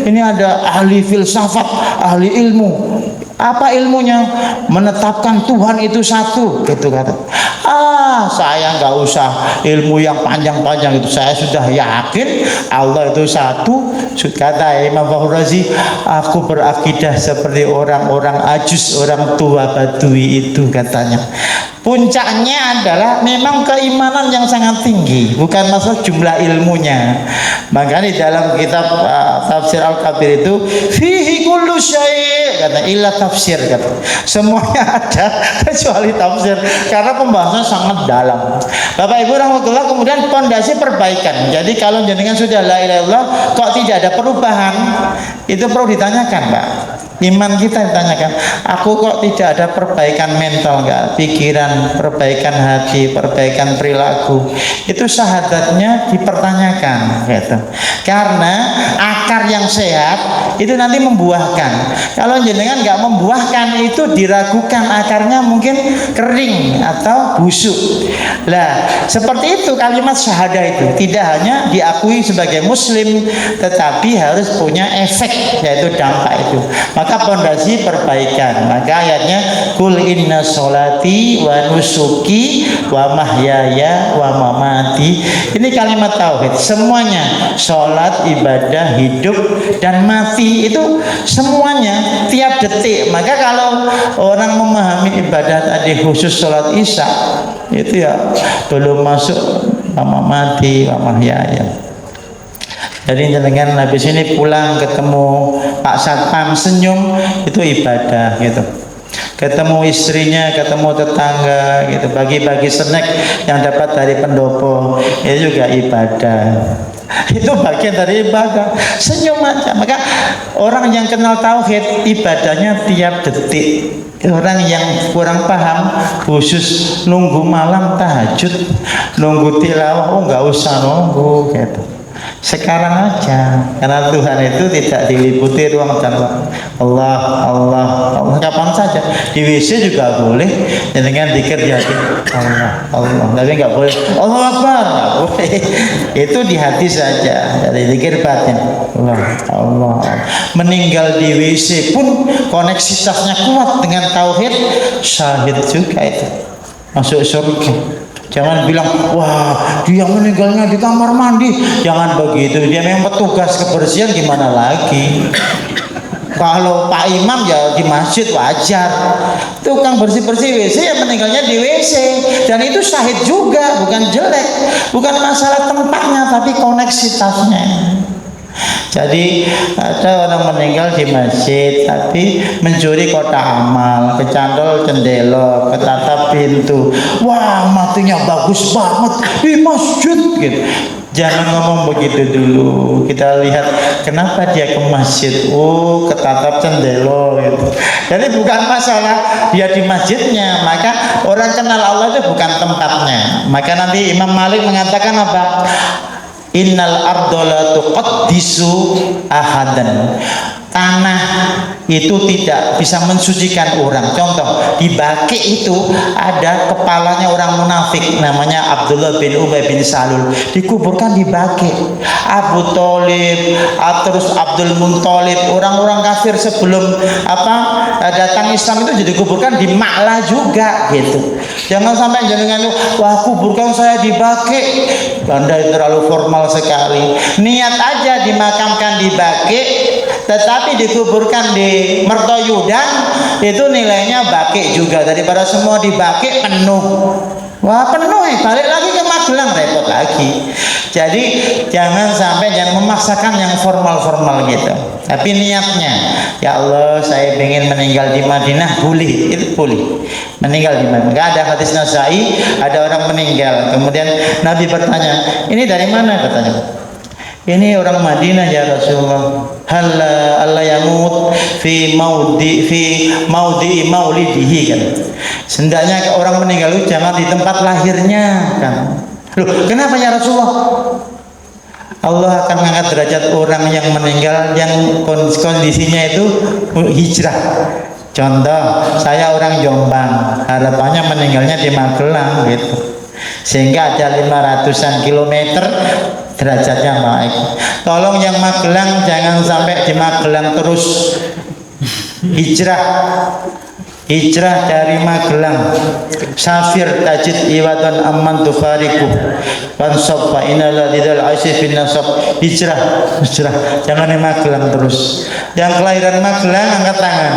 ini ada ahli filsafat, ahli ilmu. Apa ilmunya? Menetapkan Tuhan itu satu, gitu kata. Saya nggak usah ilmu yang panjang-panjang itu, saya sudah yakin Allah itu satu. Kata Imam Fakhrul Razi, aku berakidah seperti orang-orang ajus, orang tua Badui itu, katanya. Puncaknya adalah memang keimanan yang sangat tinggi, bukan masalah jumlah ilmunya. Maka di dalam kitab tafsir Al-Kabir itu fihi kullu syai', kata illa tafsir, kata. Semuanya ada kecuali tafsir karena pembahasan sangat dalam. Bapak Ibu rahmatullah, kemudian pondasi perbaikan. Jadi kalau jenengan sudah la ilaha illallah kok tidak ada perubahan, itu perlu ditanyakan, Pak. Iman kita ditanyakan, aku kok tidak ada perbaikan mental, enggak, pikiran, perbaikan hati, perbaikan perilaku. Itu syahadatnya dipertanyakan gitu. Karena akar yang sehat itu nanti membuahkan. Kalau jenengan enggak membuahkan, itu diragukan akarnya mungkin kering atau busuk. Lah, seperti itu kalimat syahadah itu tidak hanya diakui sebagai muslim, tetapi harus punya efek, yaitu dampak itu. Maka pondasi perbaikan. Maka ayatnya kul inna sholati wa nusuki wa mahyaya wa mamati. Ini kalimat tauhid. Semuanya, sholat, ibadah, hidup dan mati, itu semuanya tiap detik. Maka kalau orang memahami ibadah tadi khusus sholat isya, itu ya belum masuk wa mamati wa mahyaya. Jadi jangan habis ini pulang ketemu Pak Satpam senyum, itu ibadah gitu. Ketemu istrinya, ketemu tetangga gitu, bagi-bagi snack yang dapat dari pendopo, itu juga ibadah. Itu bagian dari ibadah. Senyum aja. Maka orang yang kenal tauhid, ibadahnya tiap detik. Orang yang kurang paham, khusus nunggu malam tahajud, nunggu tilawah, oh nggak usah nunggu gitu. Sekarang aja, karena Tuhan itu tidak diliputi ruang dan waktu. Allah, Allah, Allah, kapan saja. Di WC juga boleh, dengan zikir di hati, Allah, Allah. Tapi nggak boleh Allah Akbar, nggak boleh. Itu di hati saja, dari zikir batin. Allah, Allah, Allah. Meninggal di WC pun koneksitasnya kuat dengan tauhid, syahid juga itu, masuk surga. Jangan bilang, wah dia meninggalnya di kamar mandi. Jangan begitu, dia memang petugas kebersihan, gimana lagi. Kalau Pak Imam ya di masjid wajar. Tukang bersih-bersih WC yang meninggalnya di WC. Dan itu syahid juga, bukan jelek. Bukan masalah tempatnya, tapi koneksitasnya. Jadi ada orang meninggal di masjid tapi mencuri kotak amal, kecantol jendela, ketatap pintu. Wah, matinya bagus banget di masjid gitu. Jangan ngomong begitu dulu. Kita lihat kenapa dia ke masjid. Oh, ketatap jendela gitu. Jadi bukan masalah dia di masjidnya. Maka orang kenal Allah itu bukan tempatnya. Maka nanti Imam Malik mengatakan apa? Innal ardo la tuqaddisu ahadan. Tanah itu tidak bisa mensucikan orang. Contoh, di Baqi itu ada kepalanya orang munafik namanya Abdullah bin Ubay bin Salul, dikuburkan di Baqi. Abu Thalib, terus Abdul Muthalib, orang-orang kafir sebelum datang Islam itu jadi kuburkan di Ma'la juga gitu. Jangan sampai jangan wah kuburkan saya di Baqi. Anda terlalu formal sekali. Niat aja dimakamkan di Baqi, tetapi dikuburkan di Mertoyudan, itu nilainya Baqi juga. Daripada semua di Baqi penuh. Wah penuh ya, balik lagi ke Magelang repot lagi. Jadi jangan memaksakan yang formal-formal gitu. Tapi niatnya, ya Allah saya ingin meninggal di Madinah, boleh, itu boleh. Meninggal di Madinah. Gak ada hadis Nasai, ada orang meninggal. Kemudian Nabi bertanya, ini dari mana katanya? Ini orang Madinah ya Rasulullah. Hal alla yamut fi maudi maulidihi kan. Hendaknya orang meninggal itu jangan di tempat lahirnya kan. Loh, kenapa ya Rasulullah? Allah akan mengangkat derajat orang yang meninggal yang kondisinya itu hijrah. Contoh, saya orang Jombang, harapannya meninggalnya di Magelang gitu. Sehingga ada 500-an kilometer derajatnya naik. Tolong yang Magelang jangan sampai di Magelang terus hijrah dari Magelang. Safir tajid iwatan amman tufariku wansab fa inna lidal aisy bin nasab. Hijrah jangan di Magelang terus. Yang kelahiran Magelang angkat tangan.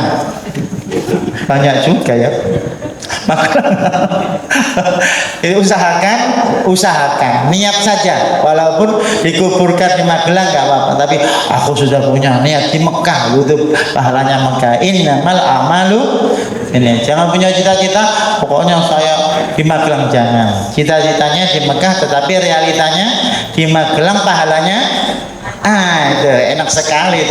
Banyak juga ya. usahakan niat saja, walaupun dikuburkan di Magelang nggak apa-apa, tapi aku sudah punya niat di Mekah, itu pahalanya Mekah. Innamal amalu ini, jangan punya cita-cita pokoknya saya di Magelang, jangan. Cita-citanya di Mekah, tetapi realitanya di Magelang pahalanya Itu enak sekali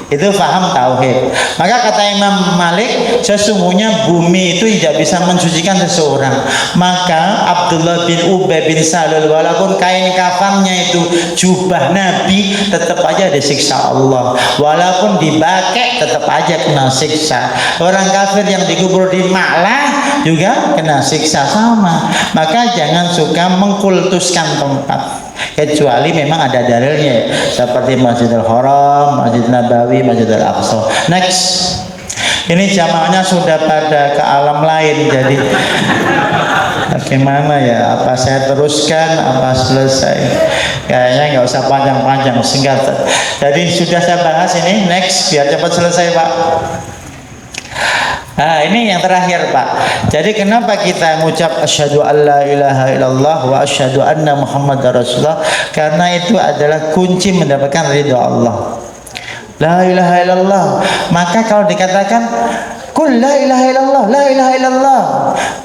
itu paham tauhid. Maka kata Imam Malik, sesungguhnya bumi itu tidak bisa mensucikan seseorang. Maka Abdullah bin Ubay bin Salul, walaupun kain kafannya itu jubah Nabi, tetap aja disiksa Allah. Walaupun dipakai tetap aja kena siksa. Orang kafir yang dikubur di Ma'lah juga kena siksa sama. Maka jangan suka mengkultuskan tempat, kecuali memang ada dalilnya, seperti Masjidil Haram, Masjid Nabawi, Masjidil Aqsa. Next, ini jamaahnya sudah pada ke alam lain, jadi bagaimana ya? Apa saya teruskan? Apa selesai? Kayaknya nggak usah panjang-panjang, singkat. Jadi sudah saya bahas ini. Next, biar cepat selesai, Pak. Nah, ini yang terakhir, Pak. Jadi kenapa kita mengucap asyhadu alla ilaha illallah wa asyhadu anna muhammadar rasulullah? Karena itu adalah kunci mendapatkan ridha Allah. La ilaha illallah. Maka kalau dikatakan kul la ilaha illallah, la ilaha illallah,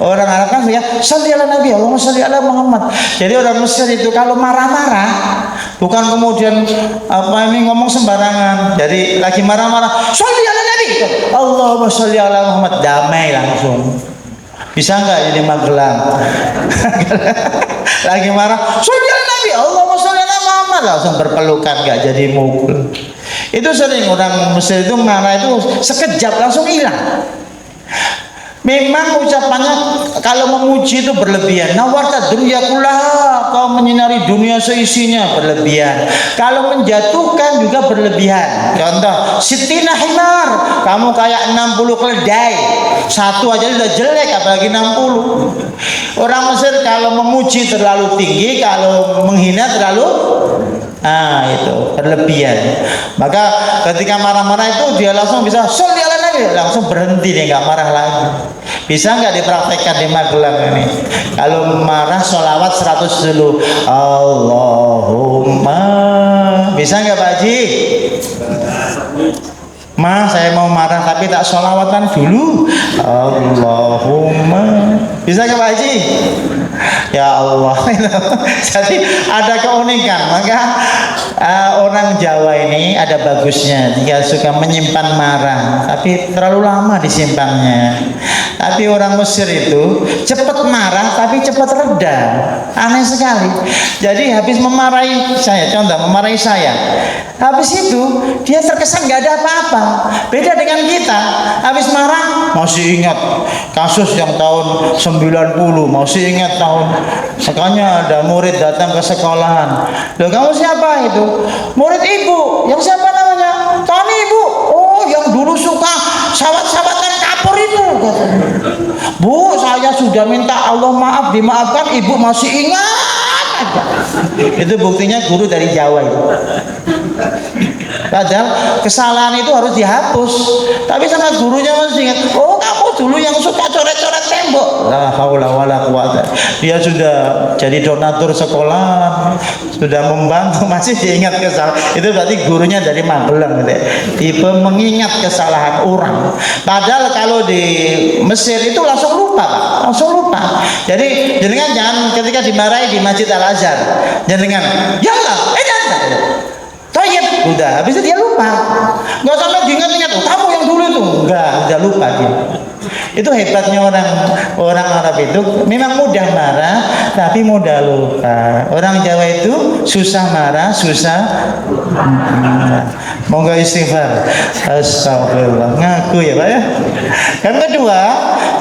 orang Arab kan ya sholli ala nabi, Allahumma sholli ala Muhammad. Jadi orang Mesir itu kalau marah-marah bukan kemudian ngomong sembarangan. Jadi lagi marah-marah, sholli ala nabi, Allahumma sholli ala Muhammad, damai langsung. Bisa nggak jadi Magelang? Lagi marah, sholli ala nabi, Allahumma sholli ala Muhammad, langsung berpelukan, nggak jadi mukul. Itu sering orang Mesir itu marah itu sekejap langsung hilang. Memang ucapannya kalau memuji itu berlebihan. Nawarta dunya kullaha, kau menyinari dunia seisinya, berlebihan. Kalau menjatuhkan juga berlebihan. Contoh, sitina himar, kamu kayak 60 keledai. Satu aja sudah jelek, apalagi 60. Orang Mesir kalau memuji terlalu tinggi, kalau menghina terlalu itu berlebihan. Maka ketika marah-marah itu dia langsung bisa sholli ala nabi, langsung berhenti, dia nggak marah lagi. Bisa nggak dipraktekkan di Magelang ini? Kalau marah sholawat 100 dulu, Allahumma. Bisa nggak Pak Haji? Ma, saya mau marah tapi tak sholawatan dulu, Allahumma. Bisa nggak Pak Haji? Ya Allah. Jadi ada keunikan. Maka orang Jawa ini ada bagusnya, dia suka menyimpan marah tapi terlalu lama disimpannya. Tapi orang Mesir itu cepat marah tapi cepat reda. Aneh sekali. Jadi habis memarahi saya, contoh memarahi saya, habis itu dia terkesan nggak ada apa-apa. Beda dengan kita, habis marah masih ingat kasus yang tahun 90, masih ingat tahun. Makanya ada murid datang ke sekolahan. Loh, kamu siapa itu? Murid ibu. Yang siapa namanya? Tani ibu. Oh, yang dulu suka sawat-sawatan kapur itu. Bu, saya sudah minta Allah maaf, dimaafkan, ibu masih ingat. Itu buktinya guru dari Jawa itu. Padahal kesalahan itu harus dihapus, tapi sama gurunya masih ingat. Oh, kamu dulu yang suka coret-coret tembok. La haula wala quwata. Dia sudah jadi donatur sekolah, sudah membantu, masih diingat kesalahan. Itu berarti gurunya dari Magelang, gitu. Tipe mengingat kesalahan orang. Padahal kalau di Mesir itu langsung lupa, Pak. Langsung lupa. Jadi jenengan jangan ketika dimarahi di Masjid Al Azhar, jenengan, ya Allah, jangan. Toyib, udah, habis itu dia lupa. Nggak sampai diingat-ingat, kamu yang dulu itu. Enggak, udah lupa dia. Itu hebatnya orang Arab itu, memang mudah marah, tapi mudah lupa. Orang Jawa itu susah marah, susah. Moga istighfar. Astagfirullah. Ngaku ya Pak ya. Yang kedua,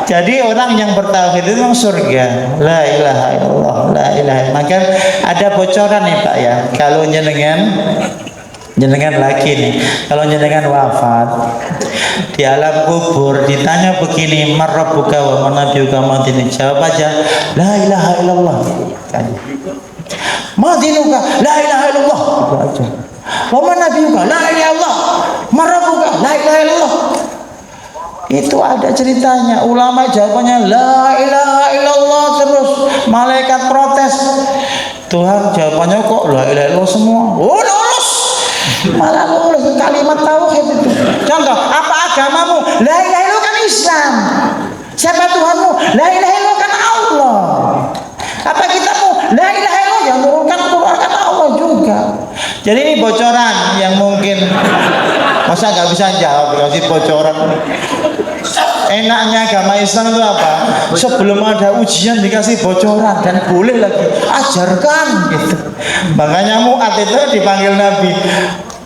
jadi orang yang bertauhid itu memang surga. La ilaha illallah, la ilaha. Maka ada bocoran nih Pak ya. Kalau jenengan lagi nih, kalau jenengan wafat di alam kubur ditanya begini, marabbuka wa manabiyuka madini, jawab aja la ilaha illallah. Madinuka la ilaha illallah, itu aja. Wa manabiyuka la ilaha illallah, marabbuka la ilaha illallah. Itu ada ceritanya. Ulama jawabannya la ilaha illallah terus. Malaikat protes, Tuhan jawabannya kok la ilaha illallah semua. Oh, lulus. Malah lulus kalimat tauhid itu. Contoh, apa agamamu? La ilaha illallah kan Islam. Siapa Tuhanmu? La ilaha illallah kan Allah. Apa kitabmu? La ilaha illallah, yang menurunkan Quran kan Allah juga. Jadi ini bocoran yang mungkin masa nggak bisa jawab dikasih bocoran. Enaknya agama Islam itu apa? Sebelum ada ujian dikasih bocoran dan boleh lagi ajarkan gitu. Makanya Mu'ad itu dipanggil Nabi.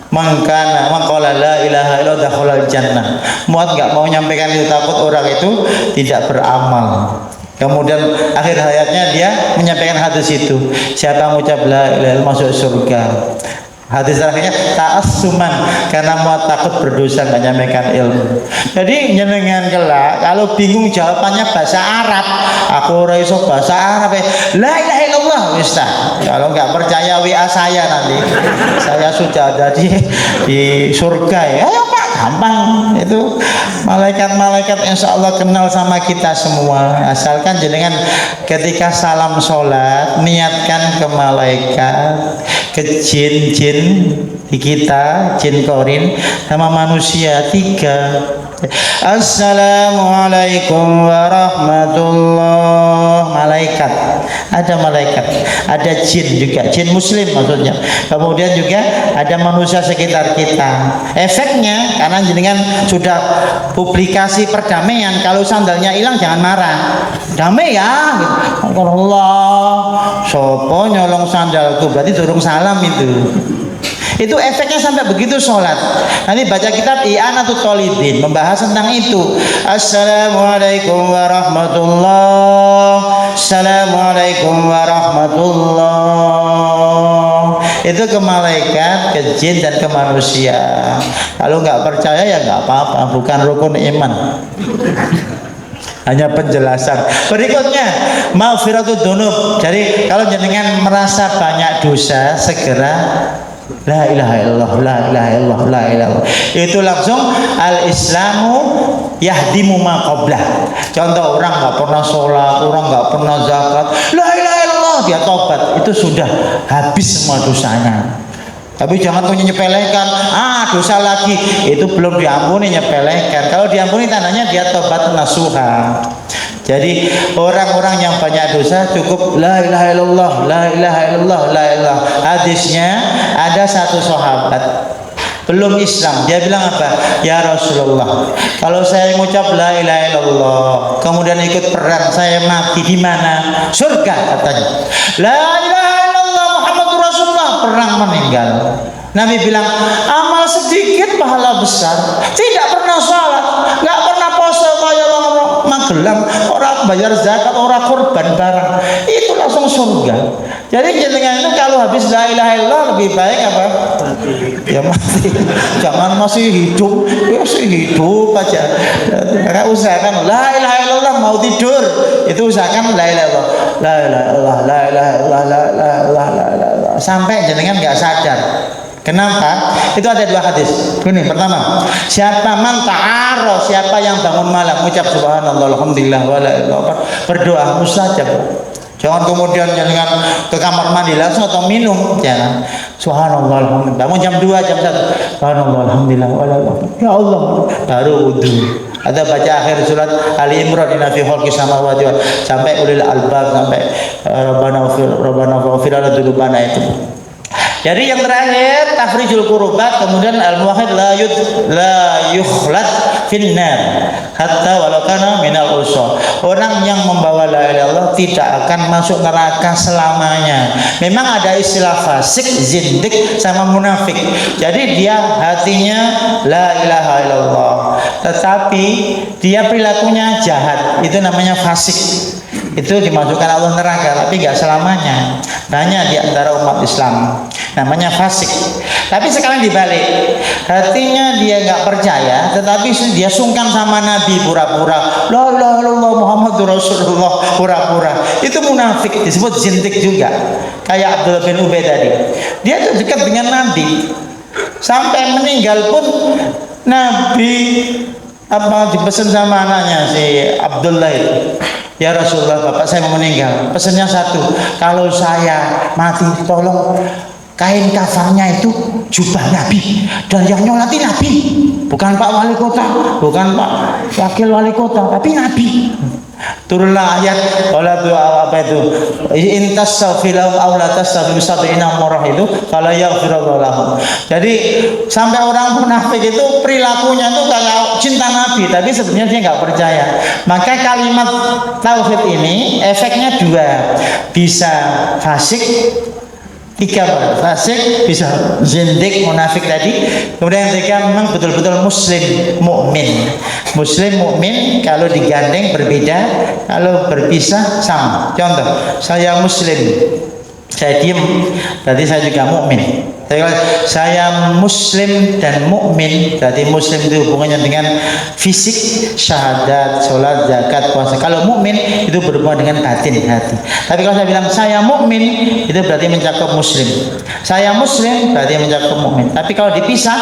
Maqala la ilaha illallah dakhalal jannah. Mu'ad nggak mau nyampaikan itu, takut orang itu tidak beramal. Kemudian akhir hayatnya dia menyampaikan hadis itu. Siapa mengucap la ilaha illallah masuk surga. Hadis terakhirnya ta'assuman, karena mau takut berdosa nggak nyampaikan ilmu. Jadi jenengan kelak kalau bingung jawabannya bahasa Arab, aku ora iso bahasa Arab, la ilaha illallah wis ta. Kalau nggak percaya WA saya nanti. Saya sudah ada di surga ya. Ayo Pak, gampang itu. Malaikat-malaikat insya Allah kenal sama kita semua. Asalkan jenengan ketika salam sholat niatkan ke malaikat, ke jin-jin di kita, jin korin sama manusia 3. Assalamualaikum warahmatullah. Malaikat, ada jin juga, jin muslim maksudnya. Kemudian juga ada manusia sekitar kita. Efeknya karena jenengan sudah publikasi perdamaian, kalau sandalnya hilang jangan marah. Damai ya gitu. Allah, sopo nyolong sandalku, berarti durung salam itu. Itu efeknya sampai begitu sholat. Nanti baca kitab I'anatul Thalibin membahas tentang itu. Assalamualaikum warahmatullah. Assalamualaikum warahmatullah. Itu ke malaikat, ke jin dan ke manusia. Kalau nggak percaya ya nggak apa-apa, bukan rukun iman. Hanya penjelasan. Berikutnya maghfiratud dzunub. Jadi kalau jenengan merasa banyak dosa, segera la ilaha illallah, la ilaha illallah, la ilaha. Itu langsung al-islamu yahdimu ma qablah. Contoh orang nggak pernah sholat, orang nggak pernah zakat, la ilaha illallah, dia tobat, itu sudah habis semua dosanya. Tapi jangan tuh nyepelekan, dosa lagi, itu belum diampuni, nyepelekan. Kalau diampuni tandanya dia tobat nasuha. Jadi orang-orang yang banyak dosa cukup la ilaha illallah, la ilaha illallah, la ilaha. Hadisnya ada satu sahabat belum Islam, dia bilang apa? Ya Rasulullah, kalau saya mengucap la ilaha illallah kemudian ikut perang, saya mati di mana? Surga katanya. La ilaha illallah Muhammadur Rasulullah, perang meninggal. Nabi bilang amal sedikit pahala besar, tidak pernah sholat, nggak pernah puasa kayak orang Magelang, orang bayar zakat, orang korban barang, itu langsung surga. Jadi jenengan itu kalau habis la ilaha illallah lebih baik apa? Ya mati. Jangan masih hidup, ya masih hidup aja. Karena usahakan la ilaha illallah, mau tidur itu usahakan la ilaha illallah, la ilaha illallah, la ilaha illallah, la ilaha illallah, la ilaha illallah, sampai jenengan nggak sadar. Kenapa? Itu ada 2 hadis. Ini pertama, siapa man ta'arra, siapa yang bangun malam mengucap subhanallah alhamdulillah wa la ilaha illallah, berdoa mustajab. Jangan kemudian jangan ke kamar mandi langsung atau minum, jangan. Subhanallah alhamdulillah. Bangun jam 2, jam 1. Subhanallah alhamdulillah wa la ilaha illallah. Ya Allah, baru wudu. Ada baca akhir surat Ali Imran inna fi khalqis samawati wal sampai ulil albab, sampai rabbana ighfir lana dzunubana itu. Jadi yang terakhir tafrijul kurubat, kemudian al-muwahhid la yukhlad finnar hatta walau kana minal usah. Orang yang membawa la ilaha illallah tidak akan masuk neraka selamanya. Memang ada istilah fasik, zindik sama munafik. Jadi dia hatinya la ilaha illallah, tetapi dia perilakunya jahat. Itu namanya fasik. Itu dimasukkan Allah neraka, tapi nggak selamanya. Banyak di antara umat Islam namanya fasik. Tapi sekarang dibalik, hatinya dia nggak percaya, tetapi dia sungkan sama Nabi, pura-pura la ilaha illallah Muhammadur Rasulullah, pura-pura. Itu munafik, disebut zindik juga. Kayak Abdullah bin Ubay tadi, dia tuh dekat dengan Nabi sampai meninggal pun Nabi dipesan sama anaknya si Abdullah itu, ya Rasulullah, bapak saya mau meninggal, pesannya satu, kalau saya mati tolong kain kafannya itu jubah Nabi, dan yang nyolati Nabi, bukan Pak Wali Kota, bukan Pak Wakil Wali Kota, tapi Nabi. Turunlah ayat wala doa apa itu, intas safilau aulatas safiu sabina murah itu kalau yaghfirullahu lahum. Jadi sampai orang munafik itu perilakunya itu kayak cinta Nabi, tapi sebenarnya dia nggak percaya. Maka kalimat tauhid ini efeknya dua, bisa fasik, tiga fasik, bisa zindik munafik tadi, kemudian yang ketiga memang betul-betul muslim mukmin. Muslim mukmin kalau digandeng berbeda, kalau berpisah sama. Contoh, saya muslim, saya diem, berarti saya juga mukmin. Saya muslim dan mukmin, berarti muslim itu hubungannya dengan fisik, syahadat, sholat, zakat, puasa. Kalau mukmin itu berhubungan dengan batin, hati. Tapi kalau saya bilang saya mukmin, itu berarti mencakup muslim. Saya muslim berarti mencakup mukmin. Tapi kalau dipisah,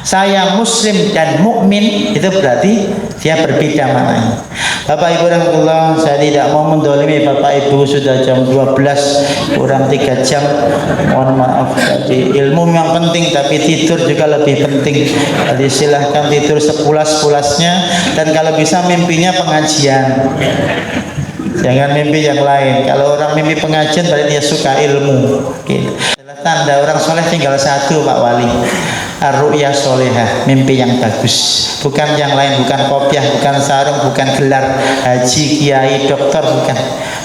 saya muslim dan mukmin, itu berarti dia berbeda maknanya. Bapak Ibu rahmatullah, saya tidak mau mendolimi Bapak Ibu, sudah jam 12 kurang 3 jam. Mohon maaf tadi. Ilmu memang penting, tapi tidur juga lebih penting. Jadi silahkan tidur sepulas-pulasnya, dan kalau bisa mimpinya pengajian, jangan mimpi yang lain. Kalau orang mimpi pengajian berarti dia suka ilmu. Tanda orang soleh tinggal satu, Pak Wali, ar-ru'yah solehah, mimpi yang bagus, bukan yang lain, bukan kopiah, bukan sarung, bukan gelar haji, kiai, dokter,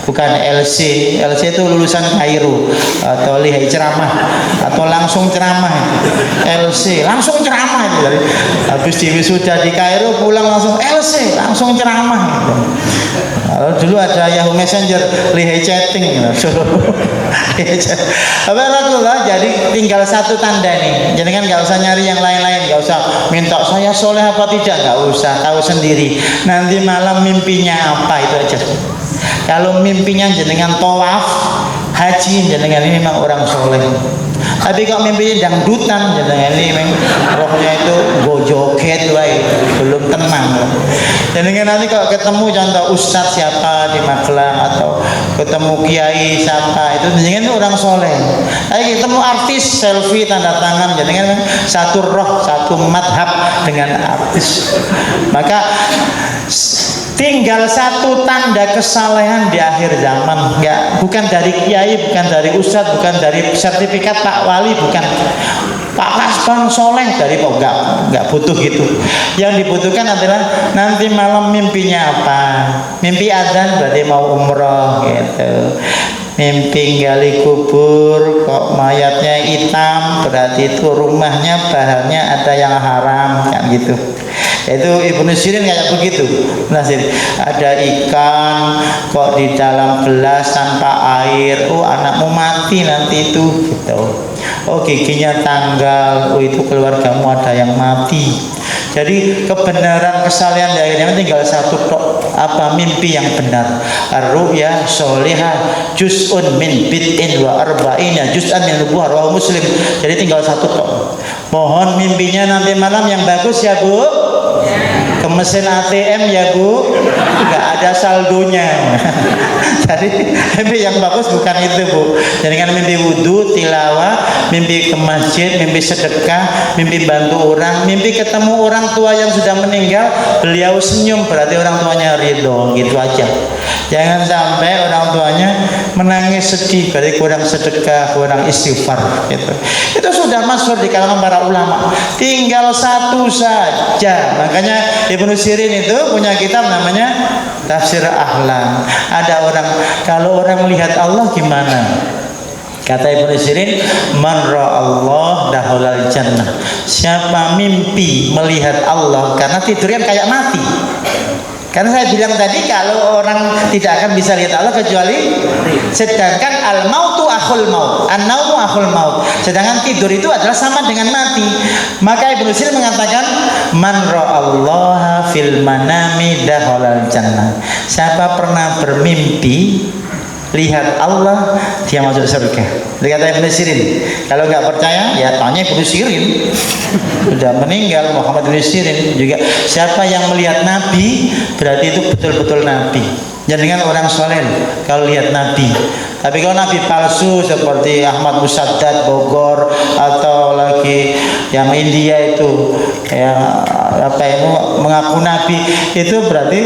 bukan LC itu lulusan Kairo atau lihai ceramah atau langsung ceramah. LC langsung ceramah itu, habis diwisuda di Kairo pulang langsung LC langsung ceramah gitu. Kalau dulu ada Yahoo Messenger, lihai chatting Alhamdulillah. Jadi tinggal satu tanda nih, jadi kan nggak usah nyari yang lain-lain, nggak usah minta saya soleh apa tidak, nggak usah, tahu sendiri nanti malam mimpinya apa, itu aja. Kalau mimpinya jenengan tawaf haji, jenengan ini memang orang soleh. Tapi kalau mimpinya dangdutan, jenengan ini memang rohnya itu gojoget, belum tenang. Jenengan nanti kalau ketemu contoh ustadz siapa di Magelang atau ketemu kiai siapa, itu jenengan itu orang soleh. Tapi ketemu artis selfie tanda tangan, jenengan memang satu roh, satu madhab dengan artis. Maka tinggal satu tanda kesalehan di akhir zaman, bukan dari kiai, bukan dari ustadz, bukan dari sertifikat Pak Wali, bukan Pak Kasbang soleh dari enggak butuh gitu. Yang dibutuhkan adalah nanti malam mimpinya apa. Mimpi adzan berarti mau umroh gitu. Mimpi gali kubur kok mayatnya hitam, berarti itu rumahnya bahannya ada yang haram, kan gitu. Itu Ibnu Sirin kayak begitu. Nasir, ada ikan kok di dalam gelas tanpa air, oh anakmu mati nanti itu gitu. Oh giginya tanggal, oh itu keluargamu ada yang mati. Jadi kebenaran kesalehan dari akhirnya tinggal satu tok, apa mimpi yang benar. Ar-ru'ya sholihah juz'un min bid'in wa arba'ina juz'an min nubuwah, rawahu Muslim. Jadi tinggal satu tok. Mohon mimpinya nanti malam yang bagus ya Bu. Ke mesin ATM ya Bu, nggak ada saldonya. Jadi mimpi yang bagus bukan itu Bu. Jadi kan mimpi wudhu, tilawah, mimpi ke masjid, mimpi sedekah, mimpi bantu orang, mimpi ketemu orang tua yang sudah meninggal, beliau senyum, berarti orang tuanya ridho, gitu aja. Jangan sampai orang tuanya menangis sedih, berarti kurang sedekah, kurang istighfar gitu. Itu sudah masyhur di kalangan para ulama. Tinggal satu saja. Makanya Ibnu Sirin itu punya kitab namanya Tafsir Ahlam. Ada orang, kalau orang melihat Allah gimana? Kata Ibnu Sirin, man ra'allah dakhalal jannah. Siapa mimpi melihat Allah, karena tidur kan kayak mati. Karena saya bilang tadi kalau orang tidak akan bisa lihat Allah kecuali, sedangkan al-mautu akhul maut, an-naumu akhul maut. Sedangkan tidur itu adalah sama dengan mati. Maka Ibnu Sirin mengatakan man ra'allaha fil manami dakhalal jannah. Siapa pernah bermimpi lihat Allah, dia masuk surga. Kata Ibnu Sirin. Kalau nggak percaya, ya tanya Ibnu Sirin. Sudah meninggal Muhammad Ibnu Sirin juga. Siapa yang melihat Nabi, berarti itu betul-betul Nabi. Jangan dengan orang soleh. Kalau lihat Nabi, Tapi kalau nabi palsu seperti Ahmad Musaddad Bogor atau lagi yang India itu yang apa itu mengaku nabi, itu berarti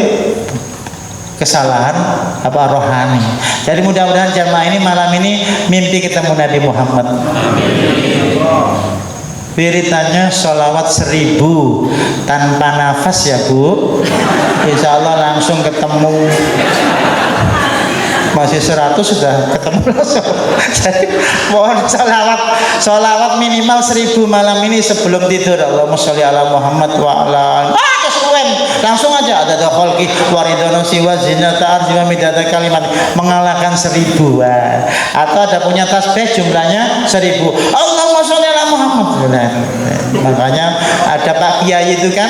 kesalahan apa rohani. Jadi mudah-mudahan jamaah ini malam ini mimpi ketemu Nabi Muhammad. Wiritannya sholawat 1000 tanpa nafas ya Bu. Insya Allah langsung ketemu. Masih 100 sudah ketemu langsung. Jadi mohon sholawat minimal 1000 malam ini sebelum tidur. Allahumma sholli ala Muhammad wa ala kesuwen langsung aja ada kholqi waridono siwa zinata arji wa midada kalimat, mengalahkan 1000. Atau ada punya tasbih jumlahnya 1000. Allahumma sholli ala Muhammad. Makanya ada Pak Kiai itu kan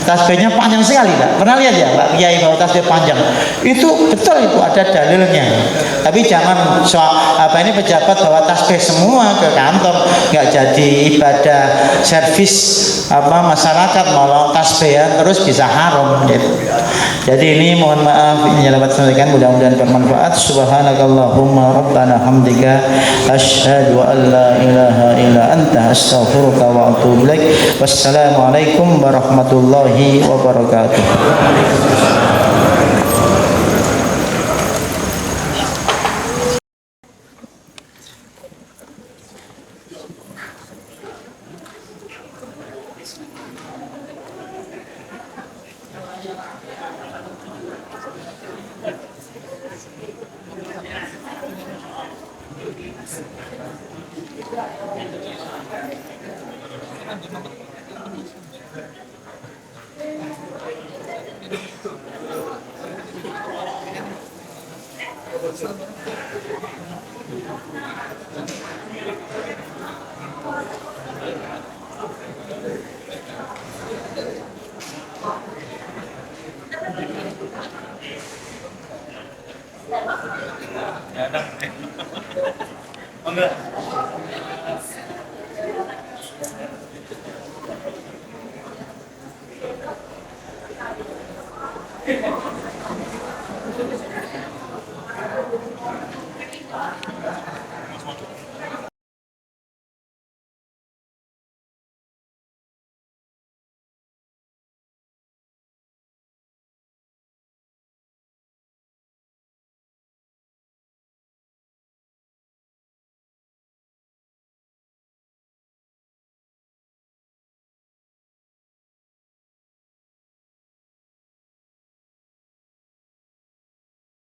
tasbihnya panjang sekali, Pak. Pernah lihat ya Pak Kiai bawa tasbih panjang? Itu betul, itu ada dalilnya. Tapi jangan apa ini pejabat bawa tasbih semua ke kantor, nggak jadi ibadah servis apa masyarakat, malah tasbihan terus bisa haram gitu. Jadi ini mohon maaf ini dapat sampaikan, mudah-mudahan bermanfaat. Subhanakallahumma rabbana hamdika asyhadu an la ilaha illa anta astaghfiruka wa atubu ilaik. Wassalamualaikum warahmatullahi wabarakatuh. Enggak.